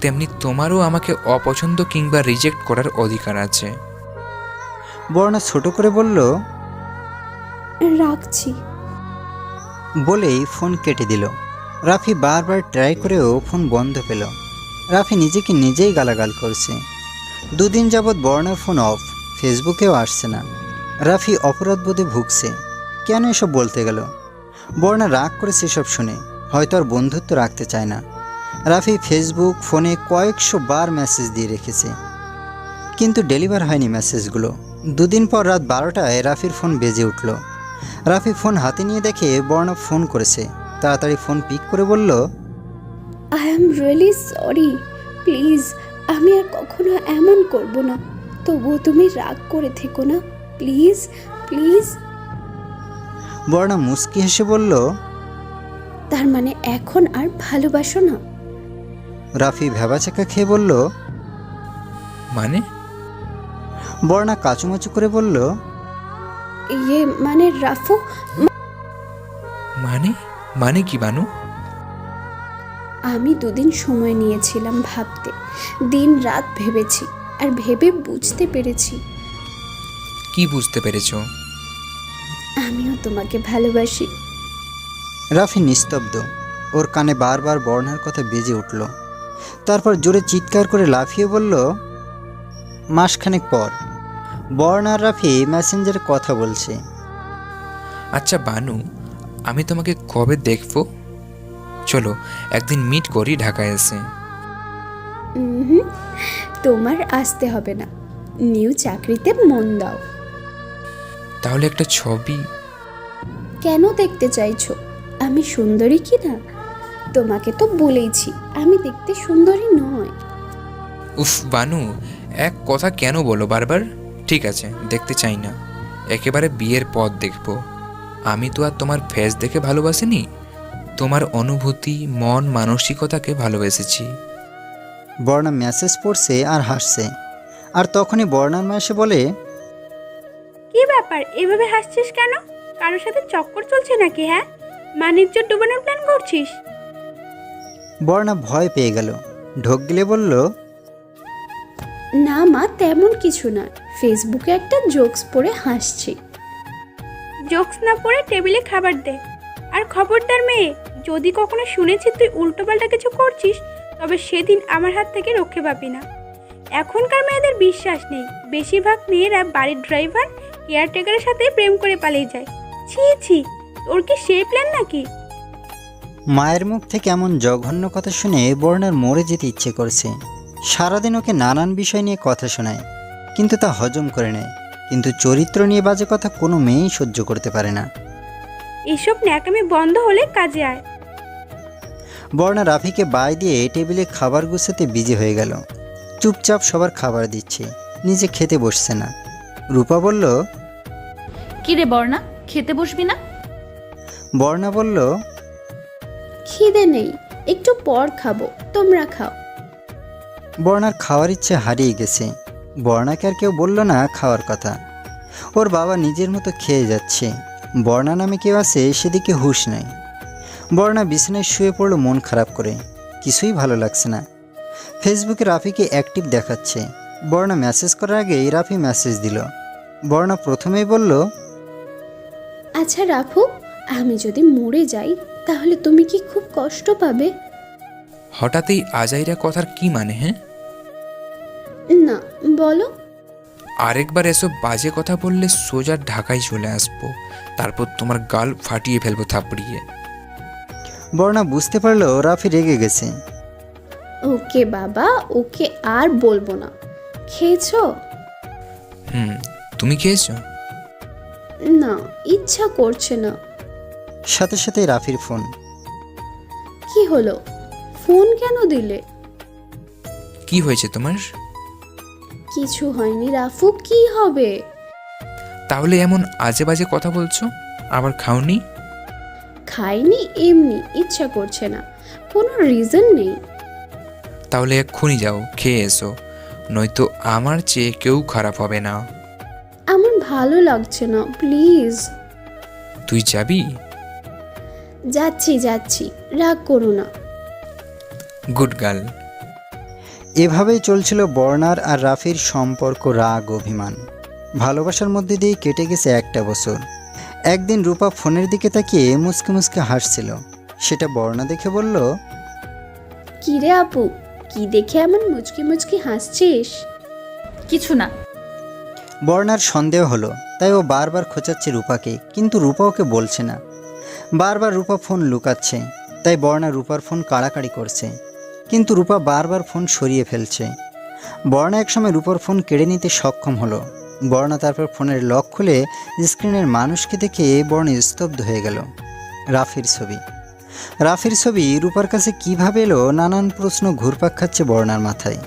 তেমনি তোমারও আমাকে অপছন্দ কিংবা রিজেক্ট করার অধিকার আছে। বর্ণা ছোট করে বলল, রাখছি। বলেই ফোন কেটে দিল। রাফি বারবার ট্রাই করেও ফোন বন্ধ পেল। রাফি নিজেকে নিজেই গালাগাল করছে। 2 দিন যাবৎ বর্ণার ফোন অফ, ফেসবুকেও আসছে না। রাফি অপরাধবোধে ভুগছে। কেন এসব বলতে গেল? বর্ণা রাগ করেছে এসব শুনে, হয়তো আর বন্ধুত্ব রাখতে চায় না। রাফি ফেসবুক ফোনে কয়েকশো বার মেসেজ দিয়ে রেখেছে, কিন্তু ডেলিভার হয়নি মেসেজগুলো। 2 দিন পর রাত 12টায় রাফির ফোন বেজে উঠল। রাফি ফোন হাতে নিয়ে দেখে বর্ণা ফোন করেছে। তাড়াতাড়ি ফোন পিক করে বলল, I am really sorry, please আমি আর কখনো এমন করব না। তবুও তুমি রাগ করে থেকো না, প্লিজ প্লিজ। বর্ণা মুচকি হেসে বলল, তার মানে এখন আর ভালোবাসো না? রাফি ভ্যাবাচাকা খেয়ে বলল। মানে? বর্ণা কাচুমাচু করে বলল, ইয়ে মানে রাফু, মানে মানে কি বানু? আমি দুদিন সময় নিয়েছিলাম ভাবতে, দিন রাত ভেবেছি, আর ভেবে বুঝতে পেরেছি কি বুঝতে পেরেছো? আমিও তোমাকে ভালোবাসি। রাফি নিস্তব্ধ। ওর কানে বারবার বর্ণার কথা বেজে উঠল। তারপর জোরে চিৎকার করে লাফিয়ে বলল। মাসখানেক পর বর্ণা আর রাফি মেসেঞ্জারে কথা বলছে। আচ্ছা বানু, আমি তোমাকে কবে দেখবো? চলো একদিন মিট করি ঢাকায় এসে। উহুম, তোমার আসতে হবে না, নিউ চাকরিতে মন দাও। তাহলে একটা ছবি? কেন দেখতে চাইছো আমি সুন্দরী কি না? তোমাকে তো বলেইছি আমি দেখতে সুন্দরী নয়। উফ বানু, এক কথা কেন বলো বারবার? ঠিক আছে, দেখতে চাই না, একেবারে বিয়ের পর দেখবো। আমি তো আর তোমার ফেস দেখে ভালোবাসিনি, তোমার অনুভূতি, মন, মানসিকতাকে ভালোবেসেছি। বর্ণা মেসেজ পড়ছে আর হাসছে। আর তখনই বর্ণার মা এসে বলে, কি ব্যাপার এভাবে হাসছিস কেন? কারোর সাথে চক্কর চলছে নাকি? হ্যাঁ, মানিজ্য ডুবানোর প্ল্যান করছিস? বর্ণা ভয় পেয়ে গেল। ঢোক গিলে বলল, না মা, তেমন কিছু না, ফেসবুকে একটা জোকস পড়ে হাসছি। জোকস না পড়ে টেবিলে খাবার দে। আর খবরদার মেয়ে, যদি কখনো শুনেছি তুই উল্টোপাল্টা কিছু করছিস, তবে সেদিন আমার হাত থেকে রক্ষে পাবি না। এখনকার মেয়েদের বিশ্বাস নেই, বেশিরভাগ মেয়েরা বাড়ির ড্রাইভার, কেয়ারটেকারের সাথে প্রেম করে পালিয়ে যায়। ছি ছি, তোর কি সেই প্ল্যান নাকি? মায়ের মুখ থেকে এমন জঘন্য কথা শুনে বর্ণার মরে যেতে ইচ্ছে করছে। সারাদিন ওকে নানান বিষয় নিয়ে কথা শোনায়, কিন্তু তা হজম করে নেয়। কিন্তু চরিত্র নিয়ে বাজে কথা কোনো মেয়েই সহ্য করতে পারে না। এসব ন্যাকামি বন্ধ হলে কাজে আয়। বর্ণা রাফিকে বাই দিয়ে টেবিলে খাবার গুছাতে বিজি হয়ে গেল। চুপচাপ সবার খাবার দিচ্ছে, নিজে খেতে বসছে না। রূপা বলল, কিরে বর্ণা, খেতে বসবি না? বর্ণা বলল, খিদে নেই, একটু পর খাবো, তোমরা খাও। বর্ণার খাওয়ার ইচ্ছে হারিয়ে গেছে। বর্ণাকে আর কেউ বলল না খাওয়ার কথা। ওর বাবা নিজের মতো খেয়ে যাচ্ছে। বর্ণা নামে কেউ আছে সেদিকে হুঁশ নেই। বর্ণা বিছানায় শুয়ে পড়ল মন খারাপ করে। কিছুই ভালো লাগছে না। ফেসবুকে রাফিকে অ্যাক্টিভ দেখাচ্ছে। বর্ণা মেসেজ করার আগেই রাফি মেসেজ দিল। বর্ণা প্রথমেই বলল, আচ্ছা রাফু, আমি যদি মরে যাই তাহলে তুমি কি খুব কষ্ট পাবে? হঠাৎই আজাইরা কথার কি মানে? হ্যাঁ, না, বলো। আরেকবার এসব বাজে কথা বললে সোজা ঢাকায় চলে আসবো, তারপর তোমার গাল ফাটিয়ে ফেলবো থাপড়িয়ে। বর্ণা বুঝতে পারলো রাফি রেগে গেছে। ওকে বাবা, ওকে আর বলবো না। খেয়েছো? তুমি খেয়েছো? না, ইচ্ছা করছে না। সাথে সাথে রাফির ফোন। কি হলো, ফোন কেন দিলে? কি হয়েছে তোমার? কিছু হয়নি রাফু, কি হবে? তাহলে এমন আজে বাজে কথা বলছো? আবার খাওনি? খাইনি, এমনি ইচ্ছা করছে না, কোনো রিজন নেই। তাহলে এক্ষুনি যাও, খেয়ে এসো, নয়তো আমার চেয়ে কেউ খারাপ হবে না। আমার ভালো লাগছে না, প্লিজ। তুই যাবি? যাচ্ছি যাচ্ছি, রাগ করো না। Good girl. এভাবেই চলছিল বর্ণার আর রাফির সম্পর্ক, রাগ অভিমান ভালোবাসার মধ্যে দিয়ে কেটে গেছে একটা বছর। একদিন রূপা ফোনের দিকে তাকিয়ে মুচকে মুচকে হাসছিল। সেটা বর্ণা দেখে বলল, কি রে আপু, কি দেখে এমন মুচকি মুচকি হাসছিস? কিছু না। বর্ণার সন্দেহ হলো, তাই ও বারবার খোঁচাচ্ছে রূপাকে, কিন্তু রূপা ওকে বলছে না। বারবার রূপা ফোন লুকাচ্ছে, তাই বর্ণা রূপার ফোন কাড়াকাড়ি করছে, কিন্তু রূপা বারবার ফোন সরিয়ে ফেলছে। বর্ণা একসময় রূপার ফোন কেড়ে নিতে সক্ষম হলো। বর্ণা তারপর ফোনের লক খুলে স্ক্রিনের মানুষকে দেখে বর্ণা স্তব্ধ হয়ে গেল। রাফির ছবি। রাফির ছবি রূপার কাছে কিভাবে এলো নানান প্রশ্ন ঘুরপাক খাচ্ছে বর্ণার মাথায়।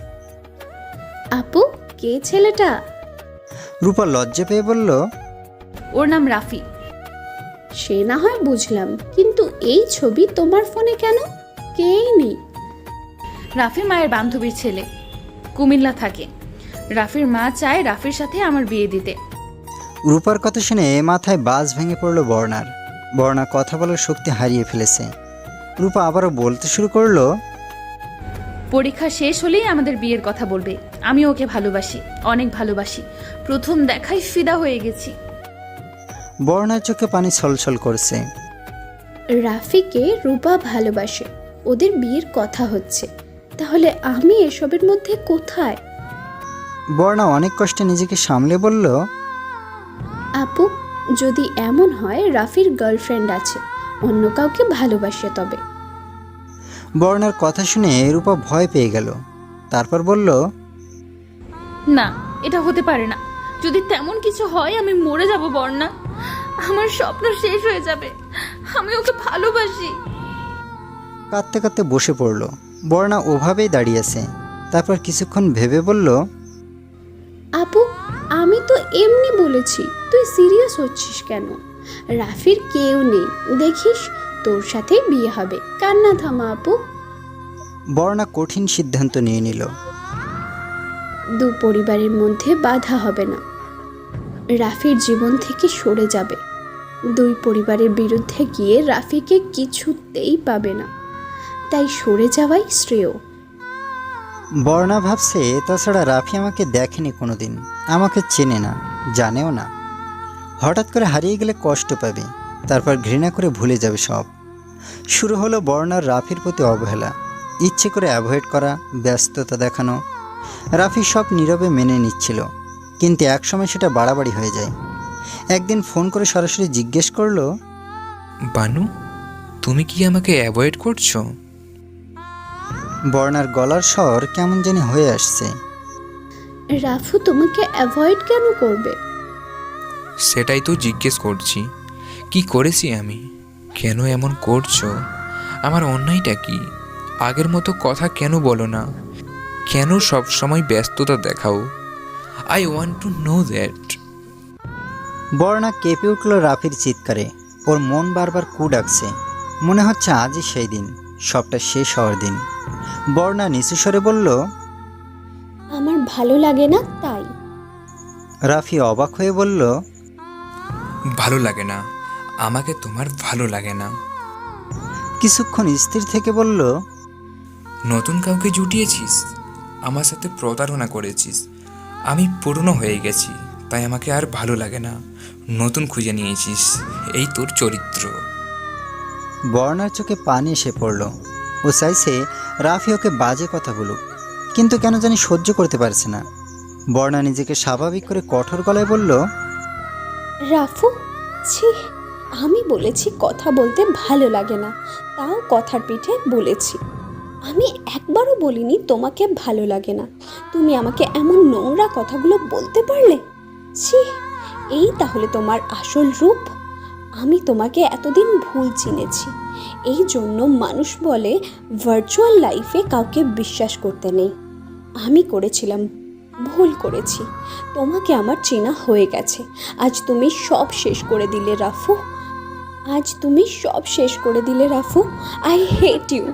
আপু, কে ছেলেটা? রূপা লজ্জা পেয়ে বলল, ওর নাম রাফি। সে না হয় বুঝলাম, কিন্তু এই ছবি তোমার ফোনে কেন? কেই নেই। রাফির মায়ের বান্ধবীর ছেলে, কুমিল্লা থাকে। রাফির মা চায় রাফির সাথে আমার বিয়ে দিতে। রূপার কথা শুনে মাথায় বাজ ভেঙে পড়ল বর্ণার। বর্ণা কথা বলার শক্তি হারিয়ে ফেলেছে। রূপা আবারও বলতে শুরু করলো, পরীক্ষা শেষ হলেই আমাদের বিয়ের কথা বলবে। আমি ওকে ভালোবাসি, অনেক ভালোবাসি। প্রথম দেখায় ফিদা হয়ে গেছি। বর্ণার চোখে পানি ছলছল করছে। রাফিকে রূপা ভালোবাসে, ওদের বিয়ের কথা হচ্ছে, তাহলে আমি এসবের মধ্যে কোথায়? বর্ণা অনেক কষ্টে নিজেকে সামলে বলল, আপু, যদি এমন হয় রাফির গার্লফ্রেন্ড আছে, অন্য কাউকে ভালোবাসে তবে। বর্ণার কথা শুনে রূপা ভয় পেয়ে গেল। তারপর বলল, না, এটা হতে পারে না। যদি তেমন কিছু হয় আমি মরে যাব বর্ণা। আমার স্বপ্ন শেষ হয়ে যাবে। আমি ওকে ভালোবাসি। কাঁদতে কাঁদতে বসে পড়ল। বর্ণা ওভাবেই দাঁড়িয়েছে। তারপর কিছুক্ষণ ভেবে বলল, আপু, আমি তো এমনি বলেছি, তুই সিরিয়াস হচ্ছিস কেন? রাফির কেউ নেই, দেখিস তোর সাথেই বিয়ে হবে। কান্না থামা আপু। বর্ণা কঠিন সিদ্ধান্ত নিয়ে নিল। দু পরিবারের মধ্যে বাধা হবে না, রাফির জীবন থেকে সরে যাবে। দুই পরিবারের বিরুদ্ধে গিয়ে রাফিকে কিছুতেই পাবে না, তাই সরে যাওয়াই শ্রেয়। বর্ণা ভাবছে, তাছাড়া রাফি আমাকে দেখেনি কোনোদিন, আমাকে চেনে না, জানেও না। হঠাৎ করে হারিয়ে গেলে কষ্ট পাবে, তারপর ঘৃণা করে ভুলে যাবে সব। শুরু হলো বর্ণার রাফির প্রতি অবহেলা, ইচ্ছে করে অ্যাভয়েড করা, ব্যস্ততা দেখানো। রাফি সব নীরবে মেনে নিচ্ছিল, কিন্তু একসময় সেটা বাড়াবাড়ি হয়ে যায়। একদিন ফোন করে সরাসরি জিজ্ঞেস করলো, বানু, তুমি কি আমাকে অ্যাভয়েড করছো? বর্ণার গলার স্বর কেমন জানি হয়ে আসছে। রাফু তোমাকে অ্যাভয়েড কেন করবে? সেটাই তো জিজ্ঞেস করছি। কি করেছি আমি? কেন এমন করছো? আমার অন্যায়টা কি? আগের মতো কথা কেন বলো না? কেন সব সময় ব্যস্ততা দেখাও? I want to know that. বর্ণা কেঁপে উঠল রাফির চিৎকারে। ওর মন বারবার কু ডাকছে। মনে হচ্ছে আজই সেই দিন, সবটা শেষ হওয়ার দিন। বর্ণা নিচু স্বরে বলল, আমার ভালো লাগে না তাই। রাফি অবাক হয়ে বলল, ভালো লাগে না? আমাকে তোমার ভালো লাগে না? কিছুক্ষণ স্থির থেকে বলল, নতুন কাউকে জুটিয়েছিস, আমার সাথে প্রতারণা করেছিস। আমি পুরনো হয়ে গেছি, তাই আমাকে আর ভালো লাগে না। নতুন খুঁজে নিয়েছিস, এই তোর চরিত্র। বর্ণার চোখে পানি এসে পড়ল। ও চাইছে রাফি ওকে বাজে কথা বলুক, কিন্তু কেন জানি সহ্য করতে পারছে না। বর্ণা নিজেকে স্বাভাবিক করে কঠোর গলায় বলল, রাফু, ছি, আমি বলেছি কথা বলতে ভালো লাগে না, তাও কথার পিঠে বলেছি। আমি একবারও বলিনি তোমাকে ভালো লাগে না। তুমি আমাকে এমন নোংরা কথাগুলো বলতে পারলে? ছি, এই তাহলে তোমার আসল রূপ? আমি তোমাকে এতদিন ভুল চিনেছি। এই জন্য মানুষ বলে ভার্চুয়াল লাইফে কাউকে বিশ্বাস করতে নেই। আমি করেছিলাম, ভুল করেছি। তোমাকে আমার চেনা হয়ে গেছে। আজ তুমি সব শেষ করে দিলে রাফু। আজ তুমি সব শেষ করে দিলে রাফু। I hate you.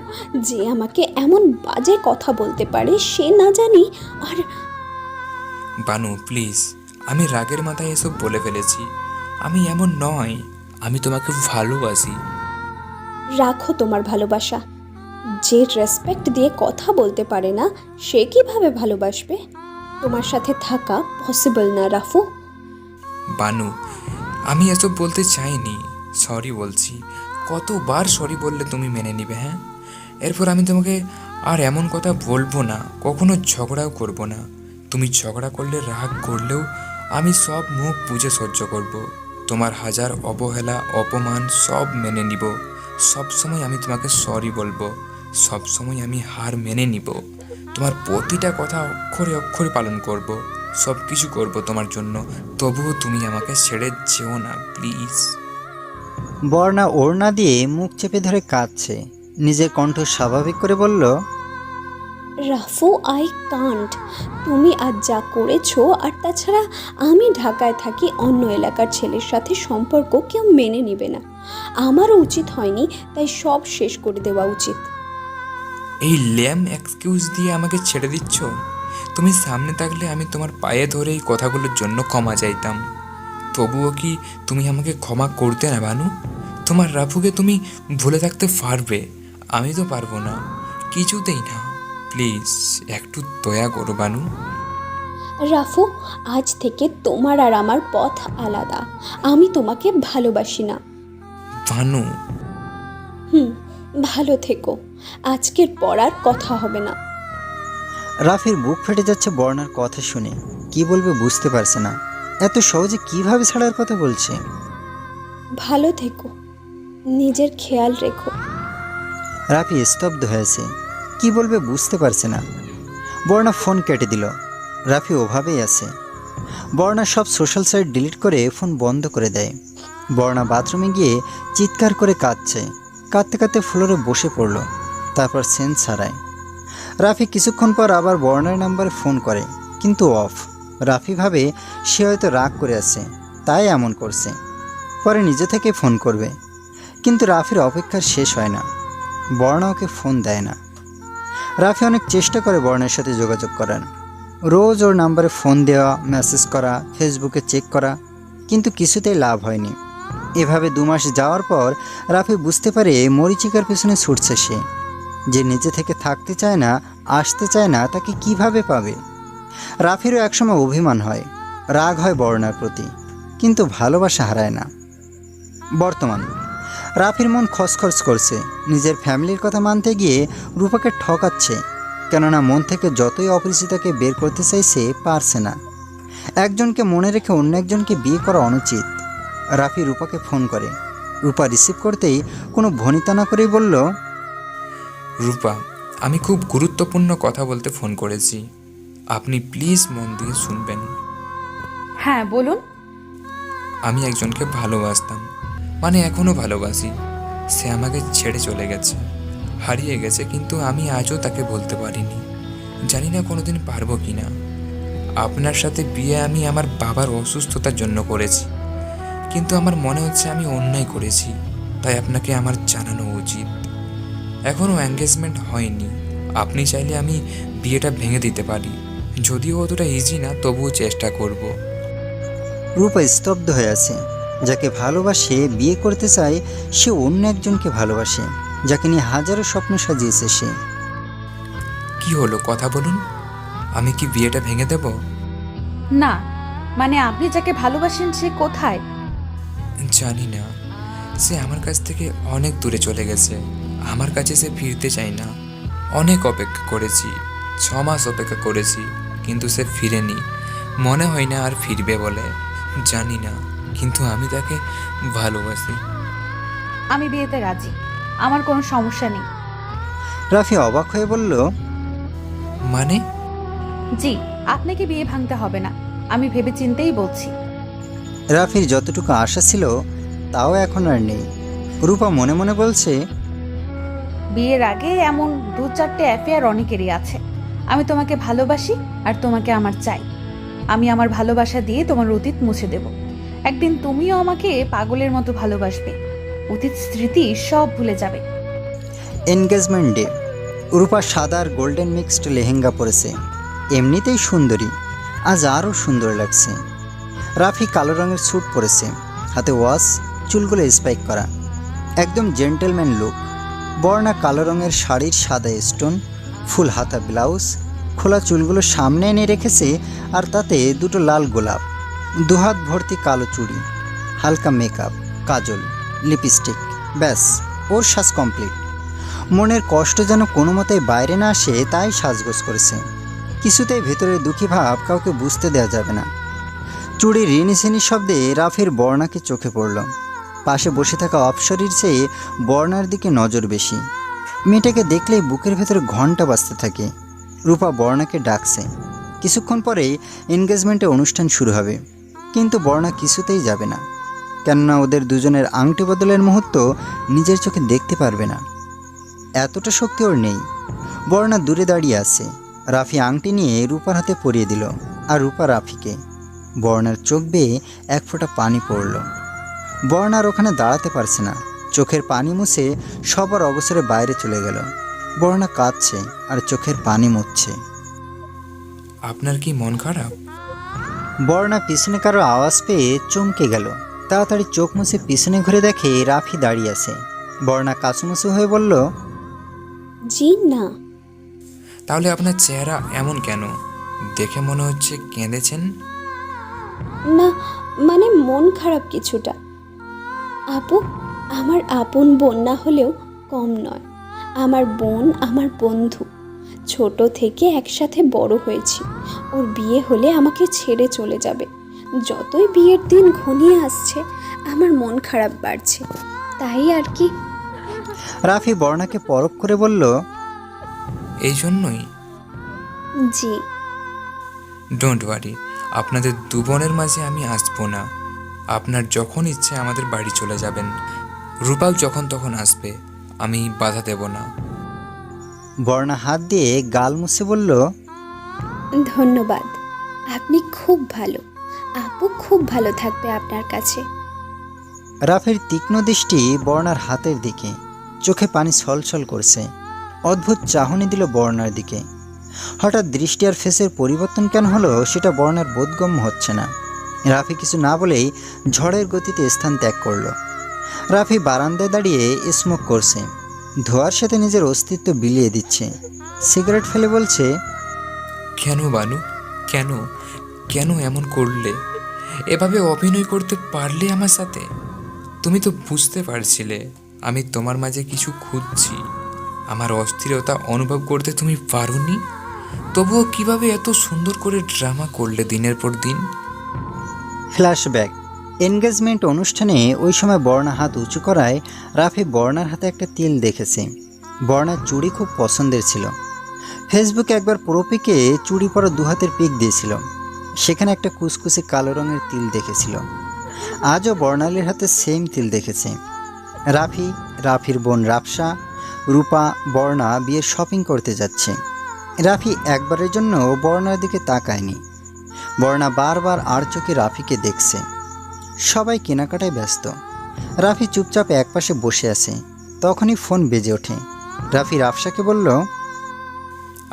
যে আমাকে এমন বাজে কথা বলতে পারে সে না জানি আর। বানু প্লিজ, আমি রাগের মাথায় এসব বলে ফেলেছি। আমি এমন নয়, আমি তোমাকে ভালোবাসি। রাখো তোমার ভালোবাসা। যে রেসপেক্ট দিয়ে কথা বলতে পারে না সে কিভাবে ভালোবাসবে? তোমার সাথে থাকা পসিবল না রাফু। বানু, আমি এসব বলতে চাইনি, সরি বলছি। কতবার সরি বললে তুমি মেনে নিবে? হ্যাঁ, এরপর আমি তোমাকে আর এমন কথা বলবো না, কখনো ঝগড়াও করব না। তুমি ঝগড়া করলে, রাগ করলেও আমি সব মুখ বুঝে সহ্য করব। তোমার হাজার অবহেলা, অপমান সব মেনে নিব। সবসময় আমি তোমাকে সরি বলবো, সবসময় আমি হার মেনে নিব। তোমার প্রতিটা কথা অক্ষরে অক্ষরে পালন করব, সব কিছু করব তোমার জন্য। তবুও তুমি আমাকে ছেড়ে যেও না প্লিজ। বর্ণা ওড়না দিয়ে মুখ চেপে ধরে কাঁদছে। নিজের কণ্ঠ স্বাভাবিক করে বলল, রাফু, আই কান্ট। তুমি আজ যা করেছো, আর তাছাড়া আমি ঢাকায় থাকি, অন্য এলাকার ছেলের সাথে সম্পর্ক কেউ মেনে নেবে না। আমারও উচিত হয়নি, তাই সব শেষ করে দেওয়া উচিত। এই ল্যাম এক্সকিউজ দিয়ে আমাকে ছেড়ে দিচ্ছ? তুমি সামনে থাকলে আমি তোমার পায়ে ধরে এই কথাগুলোর জন্য ক্ষমা চাইতাম। তবুও কি তুমি আমাকে ক্ষমা করতে না বানু? তোমার রাফুকে তুমি ভুলে থাকতে পারবে, আমি তো পারবো না, কিছুতেই না। প্লিজ একটু দয়া করো বানু। রাফু, আজ থেকে তোমার আর আমার পথ আলাদা। আমি তোমাকে ভালোবাসি না। বানু, ভালো থেকো। আজকের পর আর কথা হবে না। রাফির বুক ফেটে যাচ্ছে বর্ণার কথা শুনে। কি বলবে বুঝতে পারছে না। এত সহজে কিভাবে ছাড়ার কথা বলছে। ভালো থেকো, নিজের খেয়াল রেখো। রাফি স্তব্ধ হয়েছে, কি বলবে বুঝতে পারছে না। বর্ণা ফোন কেটে দিল। রাফি ওভাবেই আছে। বর্ণা সব সোশ্যাল সাইট ডিলিট করে ফোন বন্ধ করে দেয়। বর্ণা বাথরুমে গিয়ে চিৎকার করে কাঁদছে। কাঁদতে কাঁদতে ফ্লোরে বসে পড়ল, তারপর সেন্স হারায়। রাফি কিছুক্ষণ পর আবার বর্ণার নাম্বারে ফোন করে, কিন্তু অফ। রাফি ভাবে সে হয়তো রাগ করে আছে, তাই এমন করছে, পরে নিজে থেকে ফোন করবে। কিন্তু রাফির অপেক্ষার শেষ হয় না। বর্ণা ওকে ফোন দেয় না। রাফি অনেক চেষ্টা করে বর্ণার সাথে যোগাযোগ করার। রোজ ওর নাম্বারে ফোন দেওয়া, মেসেজ করা, ফেসবুকে চেক করা, কিন্তু কিছুতেই লাভ হয়নি। এভাবে 2 মাস যাওয়ার পর রাফি বুঝতে পারে মরিচিকার পেছনে ছুটছে সে। যে নিজে থেকে থাকতে চায় না, আসতে চায় না, তাকে কিভাবে পাবে? রাফিরও একসময় অভিমান হয়, রাগ হয় বর্ণার প্রতি, কিন্তু ভালোবাসা হারায় না। বর্তমান রাফির মন খসখস করছে। নিজের ফ্যামিলির কথা মানতে গিয়ে রূপাকে ঠকাচ্ছে, কেননা মন থেকে যতই অপরিচিতাকে বের করতে চাইছে, পারছে না। একজনকে মনে রেখে অন্য একজনকে বিয়ে করা অনুচিত। রাফি রূপাকে ফোন করে। রূপা রিসিভ করতেই কোনো ভনিতা না করেই বলল, রূপা, আমি খুব গুরুত্বপূর্ণ কথা বলতে ফোন করেছি, আপনি প্লিজ মন দিয়ে শুনবেন। হ্যাঁ বলুন। আমি একজনকে ভালোবাসতাম, মানে এখনও ভালোবাসি। সে আমাকে ছেড়ে চলে গেছে, হারিয়ে গেছে, কিন্তু আমি আজও তাকে বলতে পারিনি। জানি না কোনোদিন পারবো কি না। আপনার সাথে বিয়ে আমি আমার বাবার অসুস্থতার জন্য করেছি, কিন্তু আমার মনে হচ্ছে আমি অন্যায় করেছি, তাই আপনাকে আমার জানানো উচিত। এখনও এঙ্গেজমেন্ট হয়নি, আপনি চাইলে আমি বিয়েটা ভেঙে দিতে পারি। যদিও অতটা ইজি না, তবুও চেষ্টা করব। রূপা স্তব্ধ হয়ে আছে। যাকে ভালোবাসে, বিয়ে করতে চায়, সে অন্য একজনকে ভালোবাসে, যাকে নিয়ে হাজারো স্বপ্ন সাজিয়েছে সে। কি হলো, কথা বলুন। আমি কি বিয়েটা ভেঙে দেব? না, মানে আপনি যাকে ভালোবাসেন সে কোথায়? জানি না, সে আমার কাছ থেকে অনেক দূরে চলে গেছে। আমার কাছে সে ফিরতে চায় না। অনেক অপেক্ষা করেছি, 6 মাস অপেক্ষা করেছি, কিন্তু সে ফিরেনি। মনে হয় না আর ফিরবে বলে। জানি না, কিন্তু আমি তাকে ভালোবাসি। আমি বিয়েতে রাজি, আমার কোনো সমস্যা নেই। রাফি অবাক হয়ে বলল, মানে? জি, আপনাকে বিয়ে ভাঙতে হবে না, আমি ভেবে চিন্তেই বলছি। রাফির যতটুকু আশা ছিল তাও এখন আর নেই। রূপা মনে মনে বলছে, বিয়ের আগে এমন 2-4টে অ্যাফেয়ার অনেকেরই আছে। আমি তোমাকে ভালোবাসি আর তোমাকে আমার চাই। আমি আমার ভালোবাসা দিয়ে তোমার অতীত মুছে দেব। একদিন তুমিও আমাকে পাগলের মতো ভালোবাসবে, অতীত স্মৃতি সব ভুলে যাবে। Engagement day. রূপা সাদা আর গোল্ডেন মিক্সড লেহেঙ্গা পরেছে, এমনিতেই সুন্দরী, আজ আরও সুন্দর লাগছে। রাফি কালো রঙের স্যুট পরেছে, হাতে ওয়াচ, চুলগুলো স্পাইক করা, একদম জেন্টেলম্যান লুক। বর্ণা কালো রঙের শাড়ির সাদা স্টোন, ফুল হাতা ব্লাউজ, খোলা চুলগুলো সামনে এনে রেখেছে, আর তাতে 2টো লাল গোলাপ। 2 হাত ভর্তি কালো চুড়ি, হালকা মেকআপ, কাজল, লিপস্টিক, ব্যাস ওর সাজ কমপ্লিট। মনের কষ্ট যেন কোনো মতেই বাইরে না আসে, তাই সাজগোজ করেছে। কিছুতেই ভেতরের দুঃখী ভাব কাউকে বুঝতে দেওয়া যাবে না। চুড়ির রিনিসিনি শব্দে রাফির বর্ণাকে চোখে পড়ল। পাশে বসে থাকা অপসরীর চেয়ে বর্ণার দিকে নজর বেশি। মেয়েটাকে দেখলেই বুকের ভেতরে ঘন্টা বাজতে থাকে। রূপা বর্ণাকে ডাকছে। কিছুক্ষণ পরেই এনগেজমেন্টের অনুষ্ঠান শুরু হবে, কিন্তু বর্ণা কিছুতেই যাবে না। কেননা ওদের দুজনের আংটি বদলের মুহূর্ত নিজের চোখে দেখতে পারবে না, এতটা শক্তি ওর নেই। বর্ণা দূরে দাঁড়িয়ে আছে। রাফি আংটি নিয়ে রূপার হাতে পরিয়ে দিল, আর রূপা রাফিকে। বর্ণার চোখ বেয়ে এক ফোঁটা পানি পড়ল। বর্ণার ওখানে দাঁড়াতে পারছে না, চোখের পানি মুছে সবার অবসরে বাইরে চলে গেল। বর্ণা কাঁদছে আর চোখের পানি মুছছে। আপনার কি মন খারাপ? বর্ণা পিছনে কারো আওয়াজ পেয়ে চমকে গেল। তাড়াতাড়ি চোখ মুছে পিছনে ঘুরে দেখে রাফি দাঁড়িয়ে আছে। বর্ণা কাঁচুমুচু হয়ে বলল, জি না। তাহলে আপনার চেহারা এমন কেন? দেখে মনে হচ্ছে কেঁদেছেন। না, মানে মন খারাপ কিছুটা। আপু, আমার আপন বোন না হলেও কম নয়। আমার বোন আমার বন্ধু, ছোট থেকে একসাথে বড় হয়েছি। ওর বিয়ে হলে আমাকে ছেড়ে চলে যাবে। যতই বিয়ের দিন ঘনিয়ে আসছে আমার মন খারাপ বাড়ছে, তাই আর কি। রাফি বর্ণাকে পরখ করে বলল, এই জন্যই? জি। ডোন্ট ওয়ারি, আপনাদের দু বোনের মাঝে আমি আসবো না। আপনার যখন ইচ্ছে আমাদের বাড়ি চলে যাবেন। রূপাও যখন তখন আসবে, আমি বাধা দেব না। বর্ণা হাত দিয়ে গাল মুছে বলল, ধন্যবাদ, আপনি খুব ভালো। আপু খুব ভালো থাকবে আপনার কাছে। রাফির তীক্ষ্ণ দৃষ্টি বর্ণার হাতের দিকে, চোখে পানি ছলছল করছে। অদ্ভুত চাহনি দিল বর্ণার দিকে। হঠাৎ দৃষ্টি আর ফেসের পরিবর্তন কেন হলো সেটা বর্ণার বোধগম্য হচ্ছে না। রাফি কিছু না বলেই ঝড়ের গতিতে স্থান ত্যাগ করলো। রাফি বারান্দায় দাঁড়িয়ে স্মোক করছে, ধোয়ার সাথে নিজের অস্তিত্ব বিলিয়ে দিচ্ছে। সিগারেট ফেলে বলছে, কেন বানু, কেন কেন এমন করলে? এভাবে অভিনয় করতে পারলে আমার সাথে? তুমি তো বুঝতে পারছিলে আমি তোমার মাঝে কিছু খুঁজছি। আমার অস্থিরতা অনুভব করতে তুমি পারোনি, তবুও কিভাবে এত সুন্দর করে ড্রামা করলে দিনের পর দিন। ফ্ল্যাশব্যাক। এনগেজমেন্ট অনুষ্ঠানে ওই সময় বর্ণা হাত উঁচু করায় রাফি বর্ণার হাতে একটা তিল দেখেছে। বর্ণার চুড়ি খুব পছন্দের ছিল। ফেসবুকে একবার প্রোপিকে চুড়ি পরা দুহাতের পিক দিয়েছিল, সেখানে একটা কুচকুচে কালো রঙের তিল দেখেছিল। আজও বর্ণালীর হাতে সেম তিল দেখেছে। রাফি, রাফির বোন রাফসা, রূপা, বর্ণা বিয়ের শপিং করতে যাচ্ছে। রাফি একবারের জন্য বর্ণার দিকে তাকায়নি। বর্ণা বারবার আর চোখে রাফিকে দেখছে। সবাই কেনাকাটায় ব্যস্ত। রাফি চুপচাপ একপাশে বসে আছে। তখনই ফোন বেজে ওঠে। রাফি রাফসাকে বলল,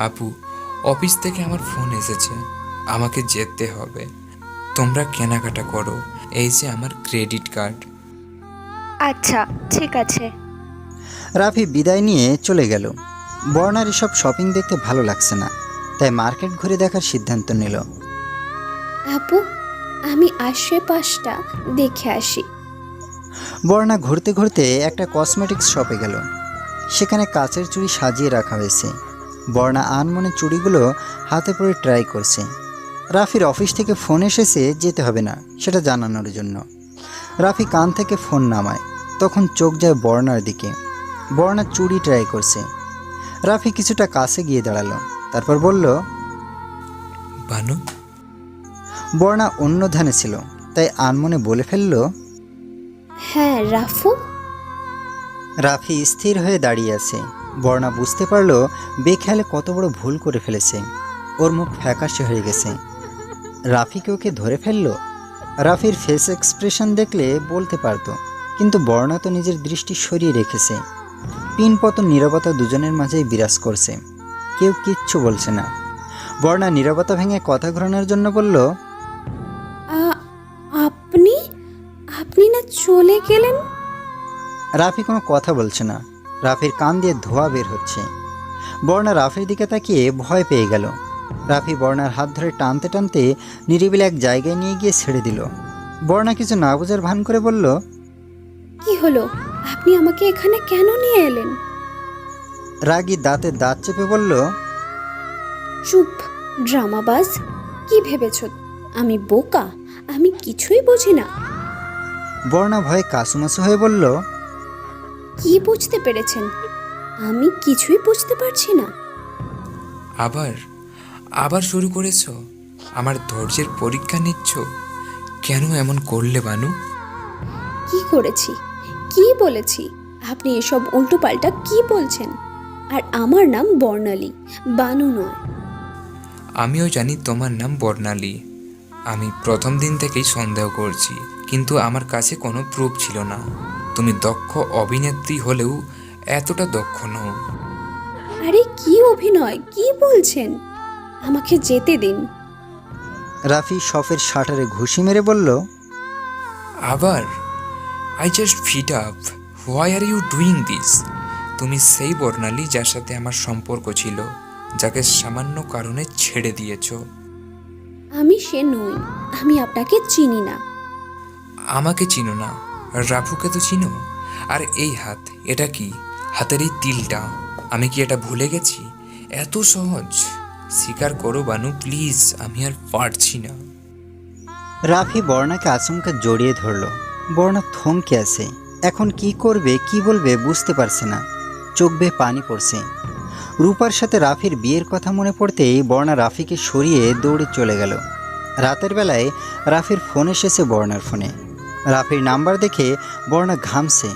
আপু, অফিস থেকে আমার ফোন এসেছে, আমাকে যেতে হবে। তোমরা কেনাকাটা করো, এই যে আমার ক্রেডিট কার্ড। আচ্ছা, ঠিক আছে। রাফি বিদায় নিয়ে চলে গেল। বর্ণার এসব শপিং দেখতে ভালো লাগছে না, তাই মার্কেট ঘুরে দেখার সিদ্ধান্ত নিল। আপু, আমি আশেপাশটা দেখে আসি। বর্ণা ঘুরতে ঘুরতে একটা কসমেটিক্স শপে গেল। সেখানে কাচের চুড়ি সাজিয়ে রাখা হয়েছে। বর্ণা আনমনে চুড়িগুলো হাতে পরে ট্রাই করছে। রাফির অফিস থেকে ফোন এসেছে, যেতে হবে না সেটা জানানোর জন্য। রাফি কান থেকে ফোন নামায়, তখন চোখ যায় বর্ণার দিকে। বর্ণা চুড়ি ট্রাই করছে। রাফি কিছুটা কাছে গিয়ে দাঁড়ালো, তারপর বলল, বানু। বর্ণা অন্য ধ্যানে ছিল, তাই আনমনে বলে ফেলল, হ্যাঁ রাফু। রাফি স্থির হয়ে দাঁড়িয়ে আছে। বর্ণা বুঝতে পারল বেখেয়ালে কত বড় ভুল করে ফেলেছে। ওর মুখ ফ্যাকাশে হয়ে গেছে। রাফিকে ওকে ধরে ফেলল। রাফির ফেস এক্সপ্রেশন দেখলে বলতে পারতো, কিন্তু বর্ণা তো নিজের দৃষ্টি সরিয়ে রেখেছে। পিনপতন নীরবতা দুজনের মাঝেই বিরাজ করছে। কেউ কিচ্ছু বলছে না। বর্ণা নীরবতা ভেঙে কথা ঘোরানোর জন্য বলল, আপনি আপনি না চলে গেলেন? রাফি কোনো কথা বলছে না। রাফির কান দিয়ে ধোঁয়া বের হচ্ছে। বর্ণা রাফির দিকে তাকিয়ে ভয় পেয়ে গেল। রাফি বর্ণার হাত ধরে টানতে টানতে নিরিবিলি এক জায়গায় নিয়ে গিয়ে ছেড়ে দিল। বর্ণা কিছু না বোঝার ভান করে বলল, কি হলো? আপনি আমাকে এখানে কেন নিয়ে এলেন? রাগী দাঁতে দাঁত চেপে বলল, চুপ, ড্রামাবাজ। কি ভেবেছ আমি বোকা? আমি কিছুই বুঝি না। বর্ণা ভয়ে কাসুমাসু হয়ে বলল, কি বুঝতে পেরেছেন? আমি কিছুই বুঝতে পারছি না। আবার শুরু করেছো? আমার ধৈর্যের পরীক্ষা নিচ্ছ? কেন এমন করলে বানু? কি করেছি, কি বলেছি? আপনি এসব উল্টোপাল্টা কি বলছেন? আর আমার নাম বর্ণালী, বানু নয়। আমিও জানি তোমার নাম বর্ণালী। আমি প্রথম দিন থেকেই সন্দেহ করছি, কিন্তু আমার কাছে কোনো প্রুফ ছিল না। তুমি দক্ষ অভিনেত্রী হলেও এতটা দক্ষ নও। আরে কি অভিনয়, কি বলছেন? আমাকে যেতে দিন। রাফি শপের শাটারে ঘুষি মেরে বলল, আবার I just fed up, why are you doing this? তুমি সেই বর্ণালী যার সাথে আমার সম্পর্ক ছিল, যাকে সামান্য কারণে ছেড়ে দিয়েছো। আমি সে নই, আমি আপনাকে চিনি না। আমাকে চিনো না, রাফুকে তো চিনো। আর এই হাত, এটা কি? হাতের এই তিলটা, আমি কি এটা ভুলে গেছি? এত সহজ? স্বীকার করো বানু প্লিজ, আমি আর পারছি না। রাফি বর্ণাকে আচমকা জড়িয়ে ধরল। বর্ণা থমকে আছে, এখন কি করবে কি বলবে বুঝতে পারছে না, চোখ বেয়ে পানি পড়ছে। রূপার সাথে রাফির বিয়ের কথা মনে পড়তেই বর্ণা রাফিকে সরিয়ে দৌড়ে চলে গেল। রাতের বেলায় রাফির ফোন এসেছে বর্ণার ফোনে। রাফির নাম্বার দেখে বর্ণা ঘামছে।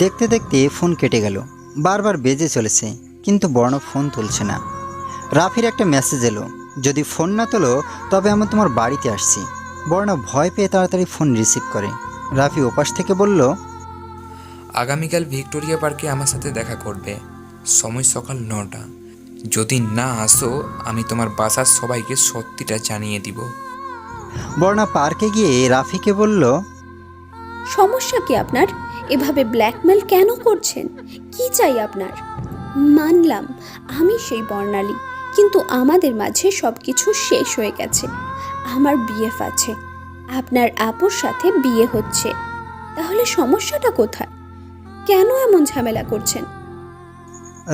দেখতে দেখতে ফোন কেটে গেল, বারবার বেজে চলেছে, কিন্তু বর্ণা ফোন তুলছে না। রাফির একটা মেসেজ এলো, যদি ফোন না তোলো তবে আমি তোমার বাড়িতে আসছি। বর্ণা ভয় পেয়ে তাড়াতাড়ি ফোন রিসিভ করে। রাফি ওপাশ থেকে বলল, আগামীকাল ভিক্টোরিয়া পার্কে আমার সাথে দেখা করবে, সময় সকাল 9টা। যদি না আসো আমি তোমার বাসার সবাইকে সত্যিটা জানিয়ে দিব। বর্ণা পার্কে গিয়ে রাফিকে বলল, সমস্যা কি আপনার? এভাবে ব্ল্যাকমেল কেন করছেন? কি চাই আপনার? মানলাম আমি সেই বর্ণালী, কিন্তু আমাদের মাঝে সব কিছু শেষ হয়ে গেছে। আমার বিএফ আছে, আপনার আপুর সাথে বিয়ে হচ্ছে। তাহলে সমস্যাটা কোথায়? কেন এমন ঝামেলা করছেন?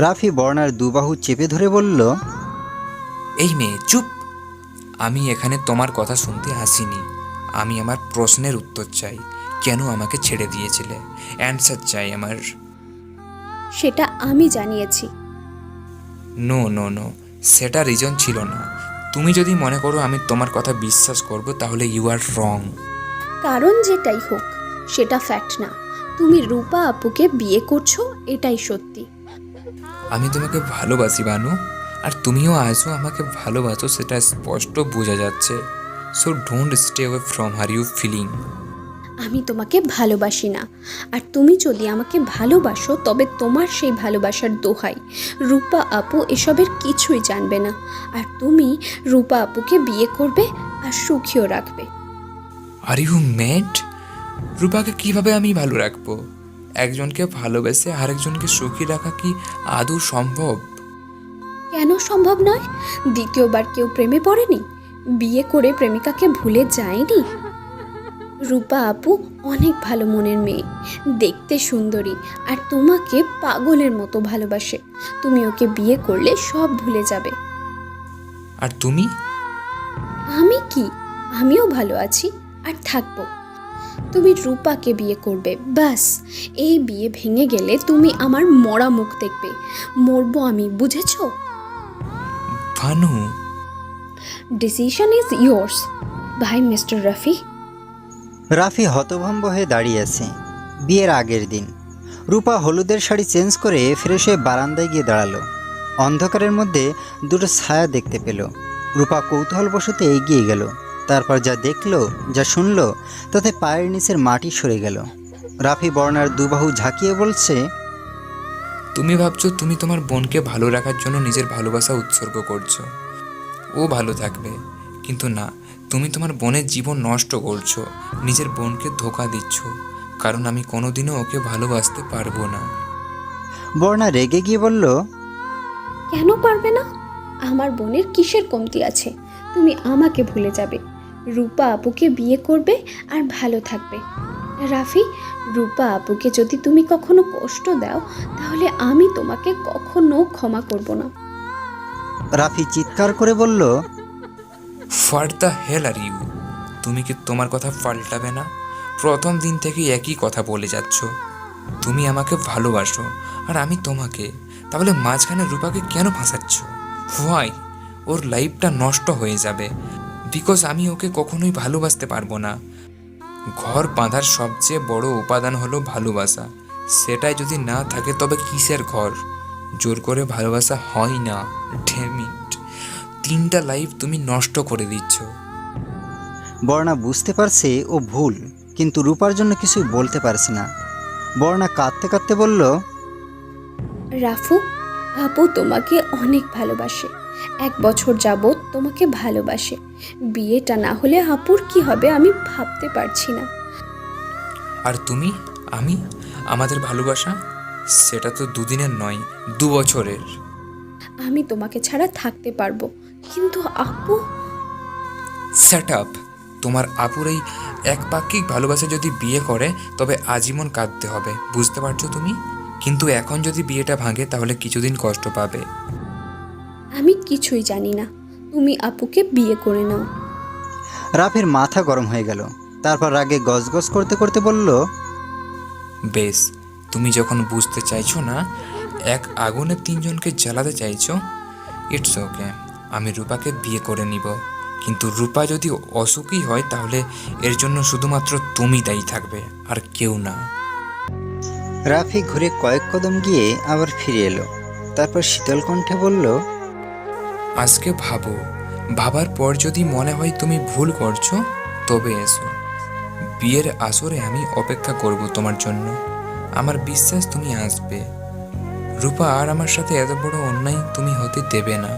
রাফি বর্ণার দুবাহু চেপে ধরে বলল, এই মেয়ে চুপ! আমি এখানে তোমার কথা শুনতে আসিনি, আমি আমার প্রশ্নের উত্তর চাই। কেন আমাকে ছেড়ে দিয়েছিলে? অ্যান্সার চাই আমার। সেটা আমি জানিয়েছি। নো নো নো, সেটা রিজন ছিল না। তুমি যদি মনে করো আমি তোমার কথা বিশ্বাস করব, তাহলে ইউ আর রং। কারণ যেটাই হোক সেটা ফ্যাক্ট না। তুমি রূপা আপুকে বিয়ে করছো, এটাই সত্যি। আমি তোমাকে ভালোবাসি বানু, আর তুমিও আজও আমাকে ভালোবাসো, সেটা স্পষ্ট বোঝা যাচ্ছে। So don't stay away from her you feeling. আমি তোমাকে ভালোবাসি না, আর তুমি যদি আমাকে ভালোবাসো তবে তোমার সেই ভালোবাসার দোহাই। রূপা আপু এসবের কিছুই জানবে না, আর তুমি রূপা আপুকে বিয়ে করবে আর সুখীও রাখবে। Are you mad? রূপাকে কিভাবে আমি ভালো রাখবো? একজনকে ভালোবেসে আরেকজনকে সুখী রাখা কি আদৌ সম্ভব? কেন সম্ভব নয়? দ্বিতীয়বার কেউ প্রেমে পড়েনি? বিয়ে করে প্রেমিকাকে ভুলে যায়নি? রূপা আপু অনেক ভালো মনের মেয়ে, দেখতে সুন্দরী, আর তোমাকে পাগলের মতো ভালোবাসে। তুমি ওকে বিয়ে করলে সব ভুলে যাবে। আর তুমি? আমি কি? আমিও ভালো আছি আর থাকবো। তুমি রূপাকে বিয়ে করবে, ব্যাস। এই বিয়ে ভেঙে গেলে তুমি আমার মরা মুখ দেখবে। মরবো আমি, বুঝেছো? Bhanu, decision is yours bye mister Rafi. Rafi হতভম্ব হয়ে দাঁড়িয়ে আছে। বিয়ের আগের দিন রূপা হলুদের শাড়ি চেঞ্জ করে ফ্রেশ হয়ে বারান্দায় গিয়ে দাঁড়ালো। অন্ধকারের মধ্যে দুটো ছায়া দেখতে পেল। রূপা কৌতূহলবশত এগিয়ে গেল। তারপর যা দেখলো, যা শুনলো, তাতে পায়ের নিচের মাটি সরে গেল। রাফি বর্ণার দুবাহু ঝাঁকিয়ে বলছে, তুমি ভাবছো তুমি তোমার বোনকে ভালো রাখার জন্য নিজের ভালোবাসা উৎসর্গ করছো, ও ভালো থাকবে। কিন্তু না, তুমি তোমার বোনের জীবন নষ্ট করছো, নিজের বোনকে ধোঁকা দিচ্ছ। কারণ আমি কোনোদিনও ওকে ভালোবাসতে পারবো না। বর্ণা রেগে গিয়ে বলল, কেন পারবে না? আমার বোনের কিসের কমতি আছে? তুমি আমাকে ভুলে যাবে, রূপা আপুকে বিয়ে করবে আর ভালো থাকবে। রাফি, রূপা আপুকে যদি তুমি কখনো কষ্ট দাও তাহলে আমি তোমাকে কখনো ক্ষমা করব না। রাফি চিৎকার করে বলল, what the hell are you? তুমি কি তোমার কথা পাল্টাবে না? প্রথম দিন থেকে একই কথা বলে যাচ্ছ। তুমি আমাকে ভালোবাসো আর আমি তোমাকে, তাহলে মাঝখানে রূপাকে কেন ফাঁসাচ্ছ? হোয়াই? ওর লাইফটা নষ্ট হয়ে যাবে, বিকজ আমি ওকে কখনোই ভালোবাসতে পারবো না। ঘর বাঁধার সবচেয়ে বড় উপাদান হলো ভালোবাসা। সেটাই যদি না থাকে তবে কিসের ঘর? জোর করে ভালোবাসা হয় না। ড্যামিট, 3টা লাইফ তুমি নষ্ট করে দিচ্ছ। বর্ণা বুঝতে পারছে ও ভুল, কিন্তু রূপার জন্য কিছুই বলতে পারছে না। বর্ণা কাঁদতে কাঁদতে বলল, রাফু, আপু তোমাকে অনেক ভালোবাসে। 1 বছর যাবৎ তোমাকে ভালোবাসে। বিয়েটা না হলে আপুর কি হবে আমি ভাবতে পারছি না। আর তুমি, আমি, আমাদের ভালোবাসা সেটা তো 2 দিনের নয়, 2 বছরের। আমি তোমাকে ছাড়া থাকতে পারবো, কিন্তু আপু। Set up. তোমার আপুর এই একপাক্ষিক ভালোবাসা যদি বিয়ে করে তবে আজীবন কাঁদতে হবে, বুঝতে পারছো তুমি? কিন্তু এখন যদি বিয়েটা ভাঙে তাহলে কিছুদিন কষ্ট পাবে। আমি কিছুই জানি না, তুমি আপুকে বিয়ে করে নাও। রাফির মাথা গরম হয়ে গেল। তারপর রাগে গজগজ করতে করতে বলল, বেশ, তুমি যখন বুঝতে চাইছো না, এক আগুনে 3 জনকে জ্বালাতে চাইছো, ইটস ওকে। আমি রূপাকে বিয়ে করে নিব, কিন্তু রূপা যদি অসুখী হয় তাহলে এর জন্য শুধুমাত্র তুমি দায়ী থাকবে, আর কেউ না। রাফি ঘুরে কয়েক কদম গিয়ে আবার ফিরে এলো। তারপর শীতল কণ্ঠে বলল, আজকে ভাবো, ভাবার পর যদি মনে হয় তুমি ভুল করছো তবে এসো। বিয়ের আসরে আমি অপেক্ষা করব তোমার জন্য। আমার বিশ্বাস তুমি আসবে। রূপা আর আমার সাথে এত বড় অন্যায় তুমি হতে দেবে না।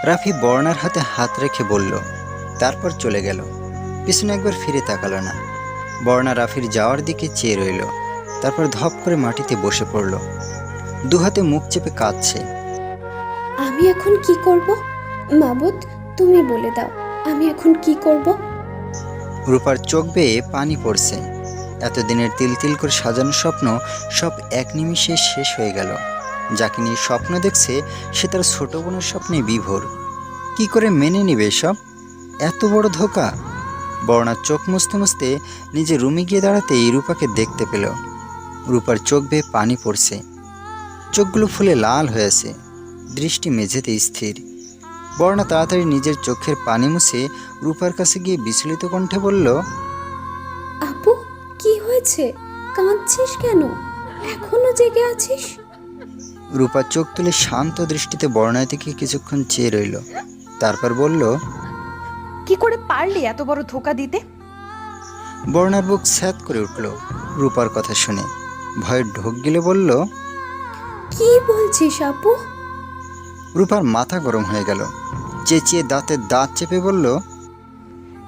রাফি বর্ণার হাতে হাত রেখে বলল, তারপর চলে গেল। পিছনে একবার ফিরে তাকালো না। বর্ণা রাফির যাওয়ার দিকে চেয়ে রইল। তারপর ধপ করে মাটিতে বসে পড়ল। 2 হাতে মুখ চেপে কাঁদছে। আমি এখন কি করব? মাবুদ, তুমি বলে দাও, আমি এখন কি করব? রূপার চোখ বেয়ে পানি পড়ছে। এতদিনের তিল তিল করে সাজানো স্বপ্ন সব এক নিমিষে শেষ হয়ে গেল। যাকে নিয়ে স্বপ্ন দেখছে সে তার ছোট বোনের স্বপ্নে বিভোর। কি করে মেনে নেবে এসব? এত বড় ধোঁকা! বর্ণার চোখ মুছতে মুছতে নিজে রুমে গিয়ে দাঁড়াতেই রূপাকে দেখতে পেল। রূপার চোখ বেয়ে পানি পড়ছে, চোখগুলো ফুলে লাল হয়েছে, দৃষ্টি মেঝেতে স্থির। বর্ণা তাড়াতাড়ি নিজের চোখের পানি মুছে রূপার কাছে গিয়ে বিচলিত কণ্ঠে বলল, আপু, কি হয়েছে? কাঁদছিস কেন? এখনো জেগে আছিস? রূপা চোখ তুলে শান্ত দৃষ্টিতে বর্ণার দিকে কিছুক্ষণ চেয়ে রইল। তারপর বলল, কি করে পারলি এত বড় ধোকা দিতে? বর্ণার বুক স্যাঁত করে উঠল রূপার কথা শুনে। ভয়ে ঢোক গিলে বলল, কি বলছিস আপু? রূপার মাথা গরম হয়ে গেল। চেঁচিয়ে দাঁতে দাঁত চেপে বলল,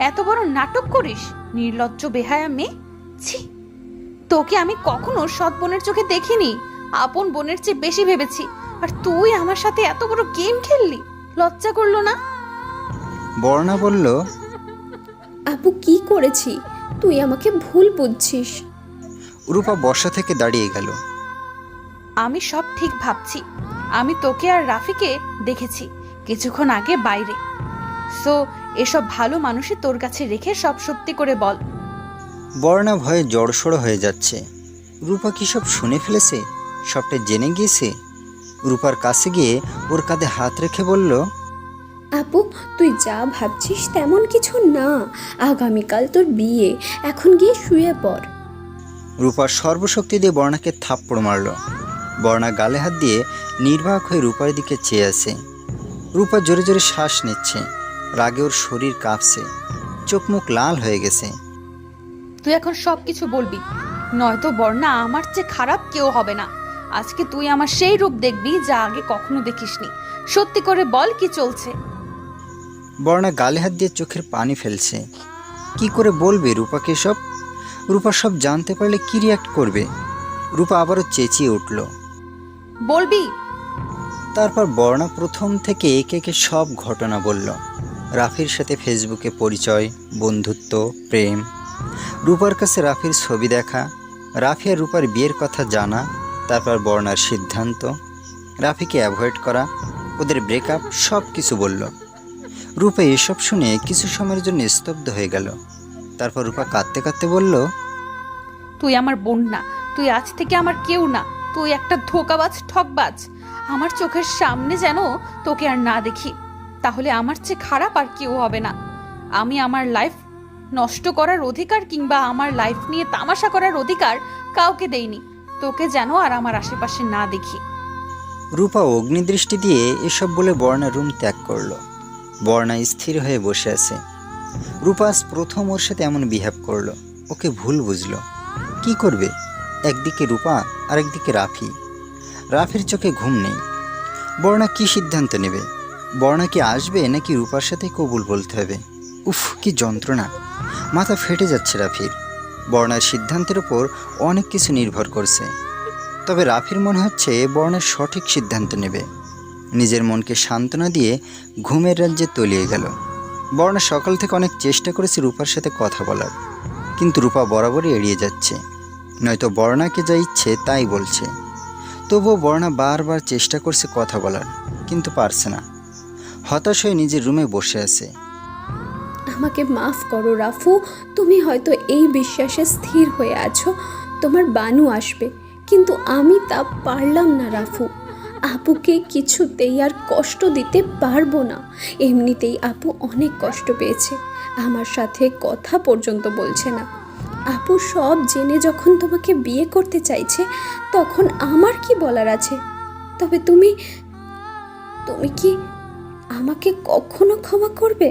এত বড় নাটক করিস, নির্লজ্জ বেহায়া মেয়ে! ছি, তোকে আমি কখনো সৎ বোনের চোখে দেখিনি। আপন বোনের চেয়ে বেশি ভেবেছি, আর তুই আমার সাথে এত বড় গেম খেললি। লজ্জা করলো না? বর্ণা বলল, আপু, কি করেছি? তুই আমাকে ভুল বুঝছিস। রূপা বসা থেকে দাঁড়িয়ে গেল। আমি সব ঠিক ভাবছি। আমি তোকে আর রাফিকে দেখেছি কিছুক্ষণ আগে বাইরে। সো এসব ভালো মানুষই তোর কাছে রেখে সব সত্যি করে বল। বর্ণা ভয়ে জড়সড় হয়ে যাচ্ছে। রূপা কি সব শুনে ফেলেছে? সবটা জেনে গিয়েছে? রূপার কাছে গিয়ে ওর কাঁধে হাত রেখে বলল, আপু, তুই যা ভাবছিস তেমন কিছু না। আগামীকাল তোর বিয়ে, এখন গিয়ে শুয়ে পড়। রূপার সর্বশক্তি দিয়ে বর্ণাকে থাপ্পড় মারল। বর্ণা গালে হাত দিয়ে নির্বাক হয়ে রূপার দিকে চেয়ে আছে। রূপা জোরে জোরে শ্বাস নিচ্ছে। রাগে ওর শরীর কাঁপছে, চোখ মুখ লাল হয়ে গেছে। তুই এখন সব কিছু বলবি, নয়তো বর্ণা আমার চেয়ে খারাপ কেউ হবে না। আজকে তুই আমার সেই রূপ দেখবি যা আগে কখনো দেখিসনি। সত্যি করে বল, কি চলছে? বর্ণা গালে হাত দিয়ে চোখের পানি ফেলছে। কি করে বলবে রূপাকে সব? রূপা সব জানতে পারলে কি রিয়াক্ট করবে? রূপা আবারও চেঁচিয়ে উঠল। বলবি? তারপর বর্ণা প্রথম থেকে একে একে সব ঘটনা বলল। রাফির সাথে ফেসবুকে পরিচয়, বন্ধুত্ব, প্রেম, রূপার কাছে রাফির ছবি দেখা, রাফি আর রূপার বিয়ের কথা জানা, তারপর বর্ণার সিদ্ধান্ত, রাফিকে অ্যাভয়েড করা, ওদের ব্রেকআপ, সব কিছু বলল। রূপা এসব শুনে কিছু সময়ের জন্য স্তব্ধ হয়ে গেল। তারপর রূপা কাঁদতে কাঁদতে বলল, তুই আমার বোন না, তুই আজ থেকে আমার কেউ না। তুই একটা ধোকাবাজ, ঠকবাজ। আমার চোখের সামনে যেন তোকে আর না দেখি, তাহলে আমার চেয়ে খারাপ আর কেউ হবে না। আমি আমার লাইফ নষ্ট করার অধিকার কিংবা আমার লাইফ নিয়ে তামাশা করার অধিকার কাউকে দেইনি। তোকে যেন আর আমার আশেপাশে না দেখি। রূপা অগ্নিদৃষ্টি দিয়ে এসব বলে বর্ণা রুম ত্যাগ করলো। বর্ণা স্থির হয়ে বসে আছে। রূপা আজ প্রথম ওর সাথে এমন বিহেভ করলো। ওকে ভুল বুঝলো। কি করবে? একদিকে রূপা আর একদিকে রাফি। রাফির চোখে ঘুম নেই। বর্ণা কি সিদ্ধান্ত নেবে? বর্ণা কি আসবে নাকি রূপার সাথে কবুল বলতে হবে? উফ, কি যন্ত্রণা! মাথা ফেটে যাচ্ছে রাফির। বর্ণার সিদ্ধান্তের ওপর অনেক কিছু নির্ভর করছে। তবে রাফির মনে হচ্ছে বর্ণার সঠিক সিদ্ধান্ত নেবে। নিজের মনকে সান্ত্বনা দিয়ে ঘুমের রাজ্যে তলিয়ে গেল। বর্ণা সকাল থেকে অনেক চেষ্টা করেছে রূপার সাথে কথা বলার, কিন্তু রূপা বরাবরই এড়িয়ে যাচ্ছে। নয়তো বর্ণাকে যা ইচ্ছে তাই বলছে। তবুও বর্ণা বারবার চেষ্টা করছে কথা বলার, কিন্তু পারছে না। হতাশ হয়ে নিজের রুমে বসে আছে। আমাকে মাফ করো রাফু, তুমি হয়তো এই বিশ্বাসে স্থির হয়ে আছো তোমার বানু আসবে, কিন্তু আমি তা পারলাম না রাফু। আপুকে কিছুতেই আর কষ্ট দিতে পারবো না। এমনিতেই আপু অনেক কষ্ট পেয়েছে, আমার সাথে কথা পর্যন্ত বলছে না। আপু সব জেনে যখন তোমাকে বিয়ে করতে চাইছে, তখন আমার কি বলার আছে? তবে তুমি কি আমাকে কখনো ক্ষমা করবে?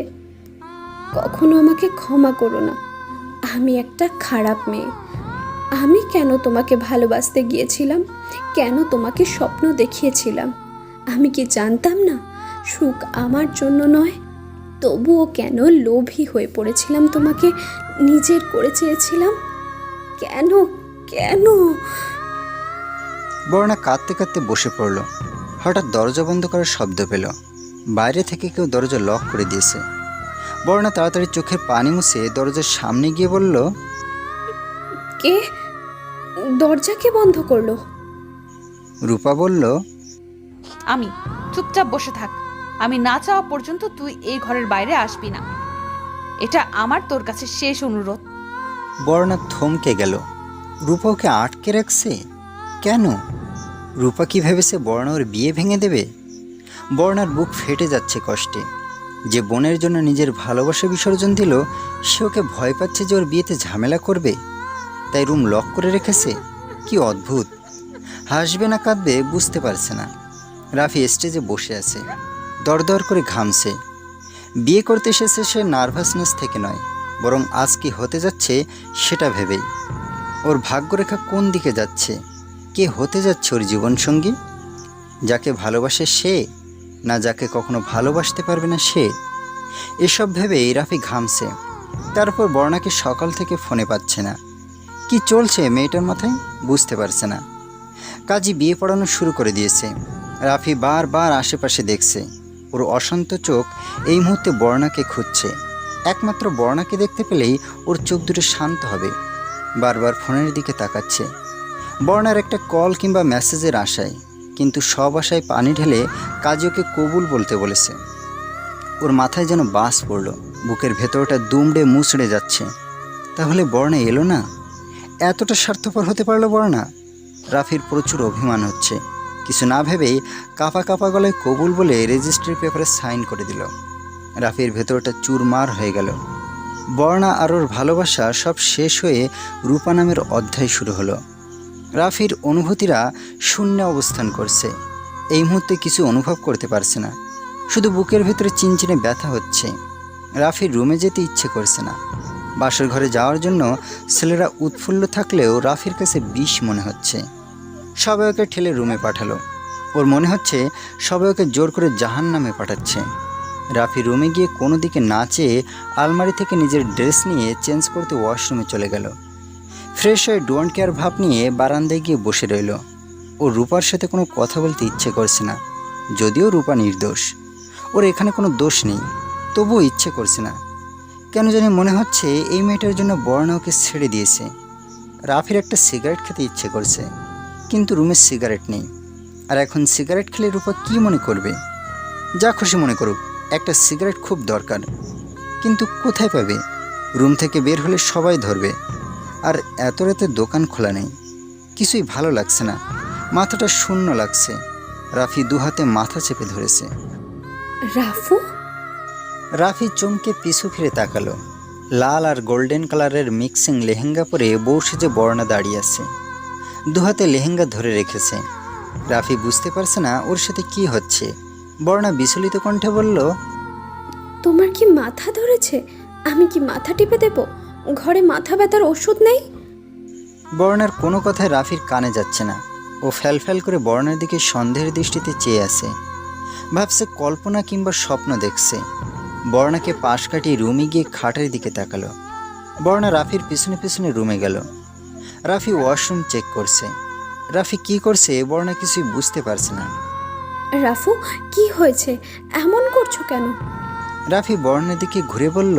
কখনো আমাকে ক্ষমা করো না। আমি একটা খারাপ মেয়ে। আমি কেন তোমাকে ভালোবাসতে গিয়েছিলাম? কেন তোমাকে স্বপ্ন দেখিয়েছিলাম? আমি কি জানতাম না সুখ আমার জন্য নয়? তবুও কেন লোভী হয়ে পড়েছিলাম, তোমাকে নিজের করে চেয়েছিলাম? কেন কেন? বর্ণা কাঁদতে কাঁদতে বসে পড়ল। হঠাৎ দরজা বন্ধ করার শব্দ পেল। বাইরে থেকে কেউ দরজা লক করে দিয়েছে। বর্ণা তাড়াতাড়ি চোখের পানি মুছে দরজার সামনে গিয়ে বলল, কে? দরজা কে বন্ধ করলো? রূপা বলল, আমি। চুপচাপ বসে থাক। আমি না চাওয়া পর্যন্ত তুই এই ঘরের বাইরে আসবি না। এটা আমার তোর কাছে শেষ অনুরোধ। বর্ণা থমকে গেল। রূপা ওকে আটকে রাখছে কেন? রূপা কি ভেবেছে বর্ণা ওর বিয়ে ভেঙে দেবে? বর্ণার বুক ফেটে যাচ্ছে কষ্টে। যে বোনের জন্য নিজের ভালোবাসা বিসর্জন দিল, সে ওকে ভয় পাচ্ছে যে ওর বিয়েতে ঝামেলা করবে, তাই রুম লক করে রেখেছে। কি অদ্ভুত! হাসবে না কাঁদবে বুঝতে পারছে না। রাফি স্টেজে বসে আছে, দরদর করে ঘামছে। বিয়ে করতে এসেছে সে নার্ভাসনেস থেকে নয়, বরং আজ কি হতে যাচ্ছে সেটা ভেবেই। ওর ভাগ্যরেখা কোন দিকে যাচ্ছে? কে হতে যাচ্ছে ওর জীবনসঙ্গী? যাকে ভালোবাসে সে, না যাকে কখনো ভালোবাসতে পারবে না সে? এসব ভেবেই রাফি ঘামছে। তারপর বর্ণাকে সকাল থেকে ফোনে পাচ্ছে না। কি চলছে মেয়েটার মাথায় বুঝতে পারছে না। কাজী বিয়ে পড়ানো শুরু করে দিয়েছে। রাফি বারবার আশেপাশে দেখছে। ওর অশান্ত চোখ এই মুহূর্তে বর্ণাকে খুঁজছে। একমাত্র বর্ণাকে দেখতে পেলেই ওর চোখ দুটো শান্ত হবে। বারবার ফোনের দিকে তাকাচ্ছে বর্ণার একটা কল কিংবা মেসেজের আশায়, কিন্তু সব আশায় পানি ঢেলে কাজী ওকে কবুল বলতে বলেছে। ওর মাথায় যেন বাস পড়ল, বুকের ভেতরটা দুমড়ে মুচড়ে যাচ্ছে। তাহলে বর্ণা এলো না? এতটা স্বার্থপর হতে পারলো বর্ণা? রাফির প্রচুর অভিমান হচ্ছে। কিছু না ভেবেই কাঁপা কাঁপা গলায় কবুল বলে রেজিস্ট্রি পেপারে সাইন করে দিল। রাফির ভেতরটা চুরমার হয়ে গেল। বর্ণা আর ওর ভালোবাসা সব শেষ হয়ে রূপা নামের অধ্যায় শুরু হলো। রাফির অনুভূতিরা শূন্যে অবস্থান করছে। এই মুহূর্তে কিছু অনুভব করতে পারছে না, শুধু বুকের ভেতরে চিনচিনে ব্যথা হচ্ছে। রাফির রুমে যেতে ইচ্ছে করছে না। বাসর ঘরে যাওয়ার জন্য ছেলেরা উৎফুল্ল থাকলেও রাফির কাছে বিষ মনে হচ্ছে। সবাই ওকে ঠেলে রুমে পাঠালো। ওর মনে হচ্ছে সবাই ওকে জোর করে জাহান্নামে পাঠাচ্ছে। রাফি রুমে গিয়ে কোনো দিকে না চেয়ে আলমারি থেকে নিজের ড্রেস নিয়ে চেঞ্জ করতে ওয়াশরুমে চলে গেল। ফ্রেশ হয়ে ডোন্ট কেয়ার ভাব নিয়ে বারান্দায় গিয়ে বসে রইল। ও রূপার সাথে কোনো কথা বলতে ইচ্ছে করছে না, যদিও রূপা নির্দোষ। ওর এখানে কোনো দোষ নেই, তবুও ইচ্ছে করছে না। কেন জানি মনে হচ্ছে এই মেয়েটার জন্য বর্ণা ওকে ছেড়ে দিয়েছে। রাফির একটা সিগারেট খেতে ইচ্ছে করছে, কিন্তু রুমে সিগারেট নেই। আর এখন সিগারেট খেলে রূপা কি মনে করবে? যা খুশি মনে করুক, একটা সিগারেট খুব দরকার। কিন্তু কোথায় পাবে? রুম থেকে বের হলে সবাই ধরবে। আর এত রাতে দোকান খোলা নেই। কিছুই ভালো লাগছে না, মাথাটা শূন্য লাগছে। রাফি দুহাতে মাথা চেপে ধরেছে। রাফু? রাফি চমকে পিছু ফিরে তাকালো। লাল আর গোল্ডেন কালারের মিক্সিং লেহেঙ্গা পরে বউ সেজে বর্ণা দাঁড়িয়ে আছে, দুহাতে লেহেঙ্গা ধরে রেখেছে। রাফি বুঝতে পারছে না ওর সাথে কি হচ্ছে। বর্ণা বিচলিত কণ্ঠে বলল, তোমার কি মাথা ধরেছে? আমি কি মাথা টিপে দেব? ঘরে মাথা ব্যথার ওষুধ নেই? বর্ণার কোনো কথায় রাফির কানে যাচ্ছে না। ও ফ্যাল করে বর্ণার দিকে সন্দেহের দৃষ্টিতে চেয়ে আছে, ভাবছে কল্পনা কিংবা স্বপ্ন দেখছে। বর্ণাকে পাশ কাটিয়ে রুমে গিয়ে খাটের দিকে তাকালো। বর্ণা রাফির পিছনে পিছনে রুমে গেল। রাফি ওয়াশরুম চেক করছে। রাফি কি করছে বর্ণা কিছুই বুঝতে পারছে না। রাফু, কি হয়েছে? এমন করছো কেন? রাফি বর্ণার দিকে ঘুরে বলল,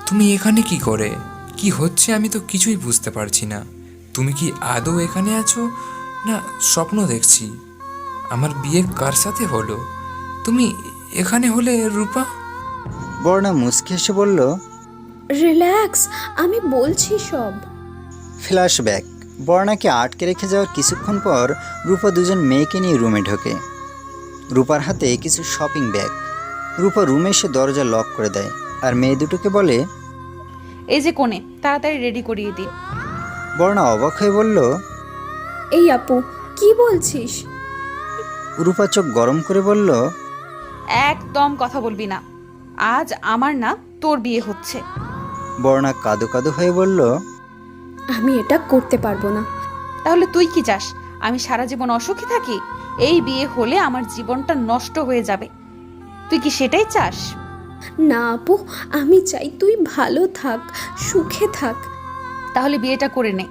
তুমি এখানে কি করে? কি হচ্ছে আমি তো কিছুই বুঝতে পারছি না। তুমি কি আদৌ এখানে আছো না স্বপ্ন দেখছি? আমার বিয়ে কার সাথে হলো? তুমি এখানে হলে রূপা? বর্ণা মুচকি হেসে বলল, রিল্যাক্স, আমি বলছি সব। ফ্ল্যাশব্যাক। বর্ণাকে আটকে রেখে যাওয়ার কিছুক্ষণ পর রূপা দুজন মেয়েকে নিয়ে রুমে ঢোকে। রূপার হাতে কিছু শপিং ব্যাগ। রূপা রুমে এসে দরজা লক করে দেয় আর মেয়ে দুটোকে বলে, এই যে কোণে, তাড়াতাড়ি রেডি করিয়ে দিন। বর্ণা অবাক হয়ে বলল, এই আপু, কি বলছিস? রূপা চোখ গরম করে বলল, একদম কথা বলবি না। আজ আমার না তোর বিয়ে হচ্ছে। বর্ণা কাদো কাদো হয়ে বলল, আমি এটা করতে পারবো না। তাহলে তুই কি চাস আমি সারা জীবন অসুখী থাকি? এই বিয়ে হলে আমার জীবনটা নষ্ট হয়ে যাবে। তুই কি সেটাই চাস? না আপু, আমি চাই তুই ভালো থাক, সুখে থাক। তাহলে বিয়েটা করে নে।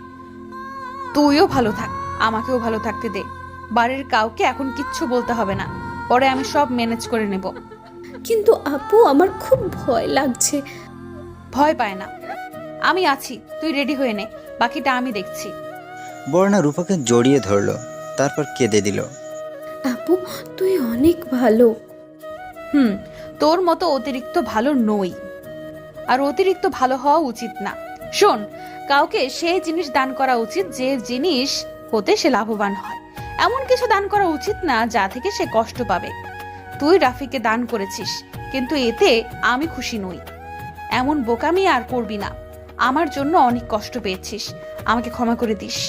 তুইও ভালো থাক, আমাকেও ভালো থাকতে দে। বাড়ির কাউকে এখন কিচ্ছু বলতে হবে না, পরে আমি সব ম্যানেজ করে নেব। কিন্তু আপু, আমার খুব ভয় লাগছে। ভয় পায় না, আমি আছি। তুই রেডি হয়ে নে, বাকিটা আমি দেখছি। বর্ণা রূপাকে জড়িয়ে ধরল, তারপর কেঁদে দিল। আপু, তুই অনেক ভালো। তোর মতো অতিরিক্ত ভালো নই, আর অতিরিক্ত ভালো হওয়া উচিত না। শোন, কাউকে সেই জিনিস দান করা উচিত যে জিনিস হতে সে লাভবান হয়। এমন কিছু দান করা উচিত না যা থেকে সে কষ্ট পাবে। তুই রাফিকে দান করেছিস, কিন্তু এতে আমি খুশি নই। এমন বোকামি আর করবি না। আমার জন্য অনেক কষ্ট পেয়েছিস, আমাকে ক্ষমা করে দিস।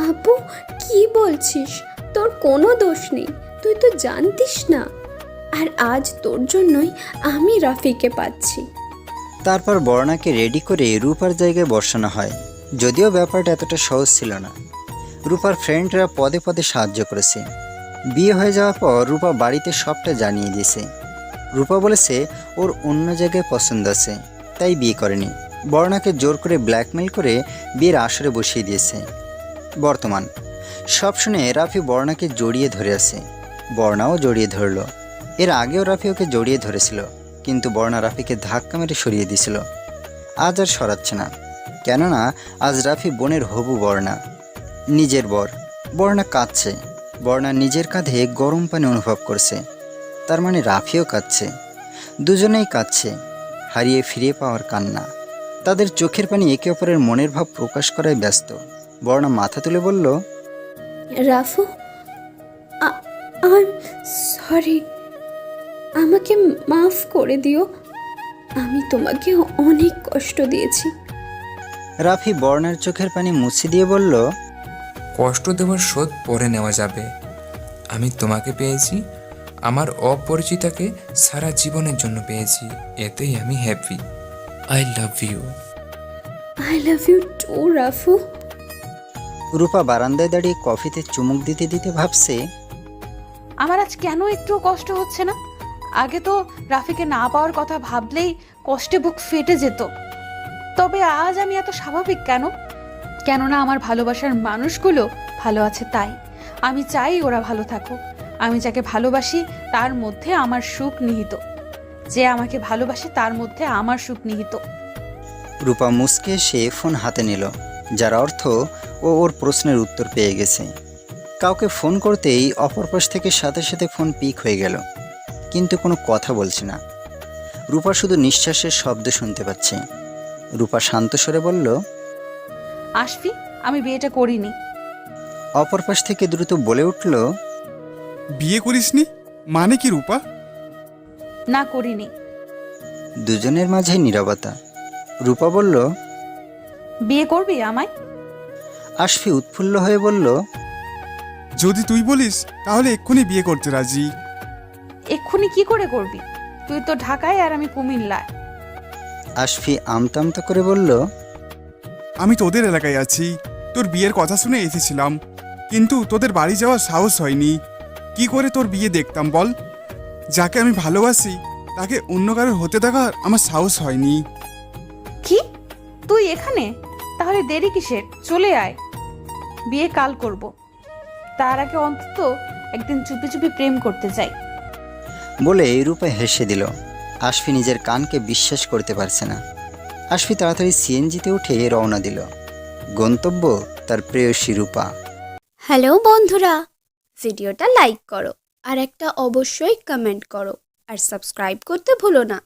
আপু, কি বলছিস? তোর কোনো দোষ নেই, তুই তো জানতিস না। আর আজ তোর জন্যই আমি রাফিকে পাচ্ছি। তারপর বর্ণাকে রেডি করে রূপার জায়গায় বসানো হয়। যদিও ব্যাপারটা এতটা সহজ ছিল না। রূপার ফ্রেন্ডরা পদে পদে সাহায্য করেছে। বিয়ে হয়ে যাওয়ার পর রূপা বাড়িতে সবটা জানিয়ে দিয়েছে। রূপা বলেছে ওর অন্য জায়গায় পছন্দ আছে, তাই বিয়ে করেনি। বর্ণাকে জোর করে ব্ল্যাকমেল করে বিয়ের আসরে বসিয়ে দিয়েছে। বর্তমান সব শুনে রাফি বর্ণাকে জড়িয়ে ধরে আছে। বর্ণাও জড়িয়ে ধরল। এর আগেও রাফি ওকে জড়িয়ে ধরেছিল, কিন্তু বর্ণা রাফিকে ধাক্কা মেরে সরিয়ে দিয়েছিল। আজ আর সরাচ্ছে না, কেননা আজ রাফি বোনের হবু বর্ণা, নিজের বর। বর্ণা কাঁদছে। বর্ণা নিজের কাঁধে গরম পানি অনুভব করছে, তার মানে রাফিও কাঁদছে। দুজনেই কাঁদছে, হারিয়ে ফিরে পাওয়ার কান্না। তাদের চোখের পানি একে অপরের মনের ভাব প্রকাশ করায় ব্যস্ত। বর্ণা মাথা তুলে বলল, রাফু, আই সরি, আমাকে মাফ করে দিও। আমি তোমাকে অনেক কষ্ট দিয়েছি। রাফি বর্ণার চোখের পানি মুছে দিয়ে বলল, কষ্ট দেওয়ার শোধ পরে নেওয়া যাবে। আমি তোমাকে পেয়েছি, আমার অপরিচিতাকে সারা জীবনের জন্য পেয়েছি, এতেই আমি happy. I love you. I love you too Rafu. Rupa বারান্দায় দাঁড়িয়ে কফিতে চুমুক দিতে দিতে ভাবছে, আমার আজ কেন একটু কষ্ট হচ্ছে না? আগে তো রাফিকে না পাওয়ার কথা ভাবলেই কষ্টে বুক ফেটে যেত। তবে আজ আমি এত স্বাভাবিক কেন? কেননা আমার ভালোবাসার মানুষগুলো ভালো আছে, তাই আমি চাই ওরা ভালো থাকুক। আমি যাকে ভালোবাসি তার মধ্যে আমার সুখ নিহিত, যে আমাকে ভালোবাসে তার মধ্যে আমার সুখ নিহিত। রূপা মুচকে এসে ফোন হাতে নিল, যার অর্থ ও ওর প্রশ্নের উত্তর পেয়ে গেছে। কাউকে ফোন করতেই অপর পাশ থেকে সাথে সাথে ফোন পিক হয়ে গেল, কিন্তু কোনো কথা বলছে না। রূপা শুধু নিঃশ্বাসের শব্দ শুনতে পাচ্ছে। রূপা শান্ত স্বরে বলল, আসবি, আমি বিয়েটা করিনি। অপর পাশ থেকে দ্রুত বলে উঠল, বিয়ে করিসনি মানে কি রূপা? না, করিনি। দুজনের মাঝে নীরবতা। রূপা বলল। বিয়ে করবি আমায়? আশফি উৎফুল্ল হয়ে বলল। যদি তুই বলিস তাহলে এক্ষুনি বিয়ে করতে রাজি। এক্ষুনি কি করে করবি? তুই তো ঢাকায় আর আমি কুমিল্লায়। আশফি আমতা আমতা করে বলল। আমি তোদের এলাকায় আছি, তোর বিয়ের কথা শুনে এসেছিলাম, কিন্তু তোদের বাড়ি যাওয়ার সাহস হয়নি। কি করে তোর বিয়ে দেখতাম বল? যাকে আমি ভালোবাসি তাকে অন্য কারোর হতে দেখার আমার সাহস হয়নি। কি, তুই এখানে? তাহলে দেরি কিসের? চলে আয়, বিয়ে কাল করব। তার আগে অন্তত একদিন চুপি চুপি প্রেম করতে চাই। বলে রূপা হেসে দিল। আশফি নিজের কানকে বিশ্বাস করতে পারছে না। আশফি তাড়াতাড়ি সিএনজিতে উঠে রওনা দিল। গন্তব্য তার প্রেয়সী রূপা। হ্যালো বন্ধুরা, ভিডিওটা লাইক করো আর একটা অবশ্যই কমেন্ট করো আর সাবস্ক্রাইব করতে ভুলো না।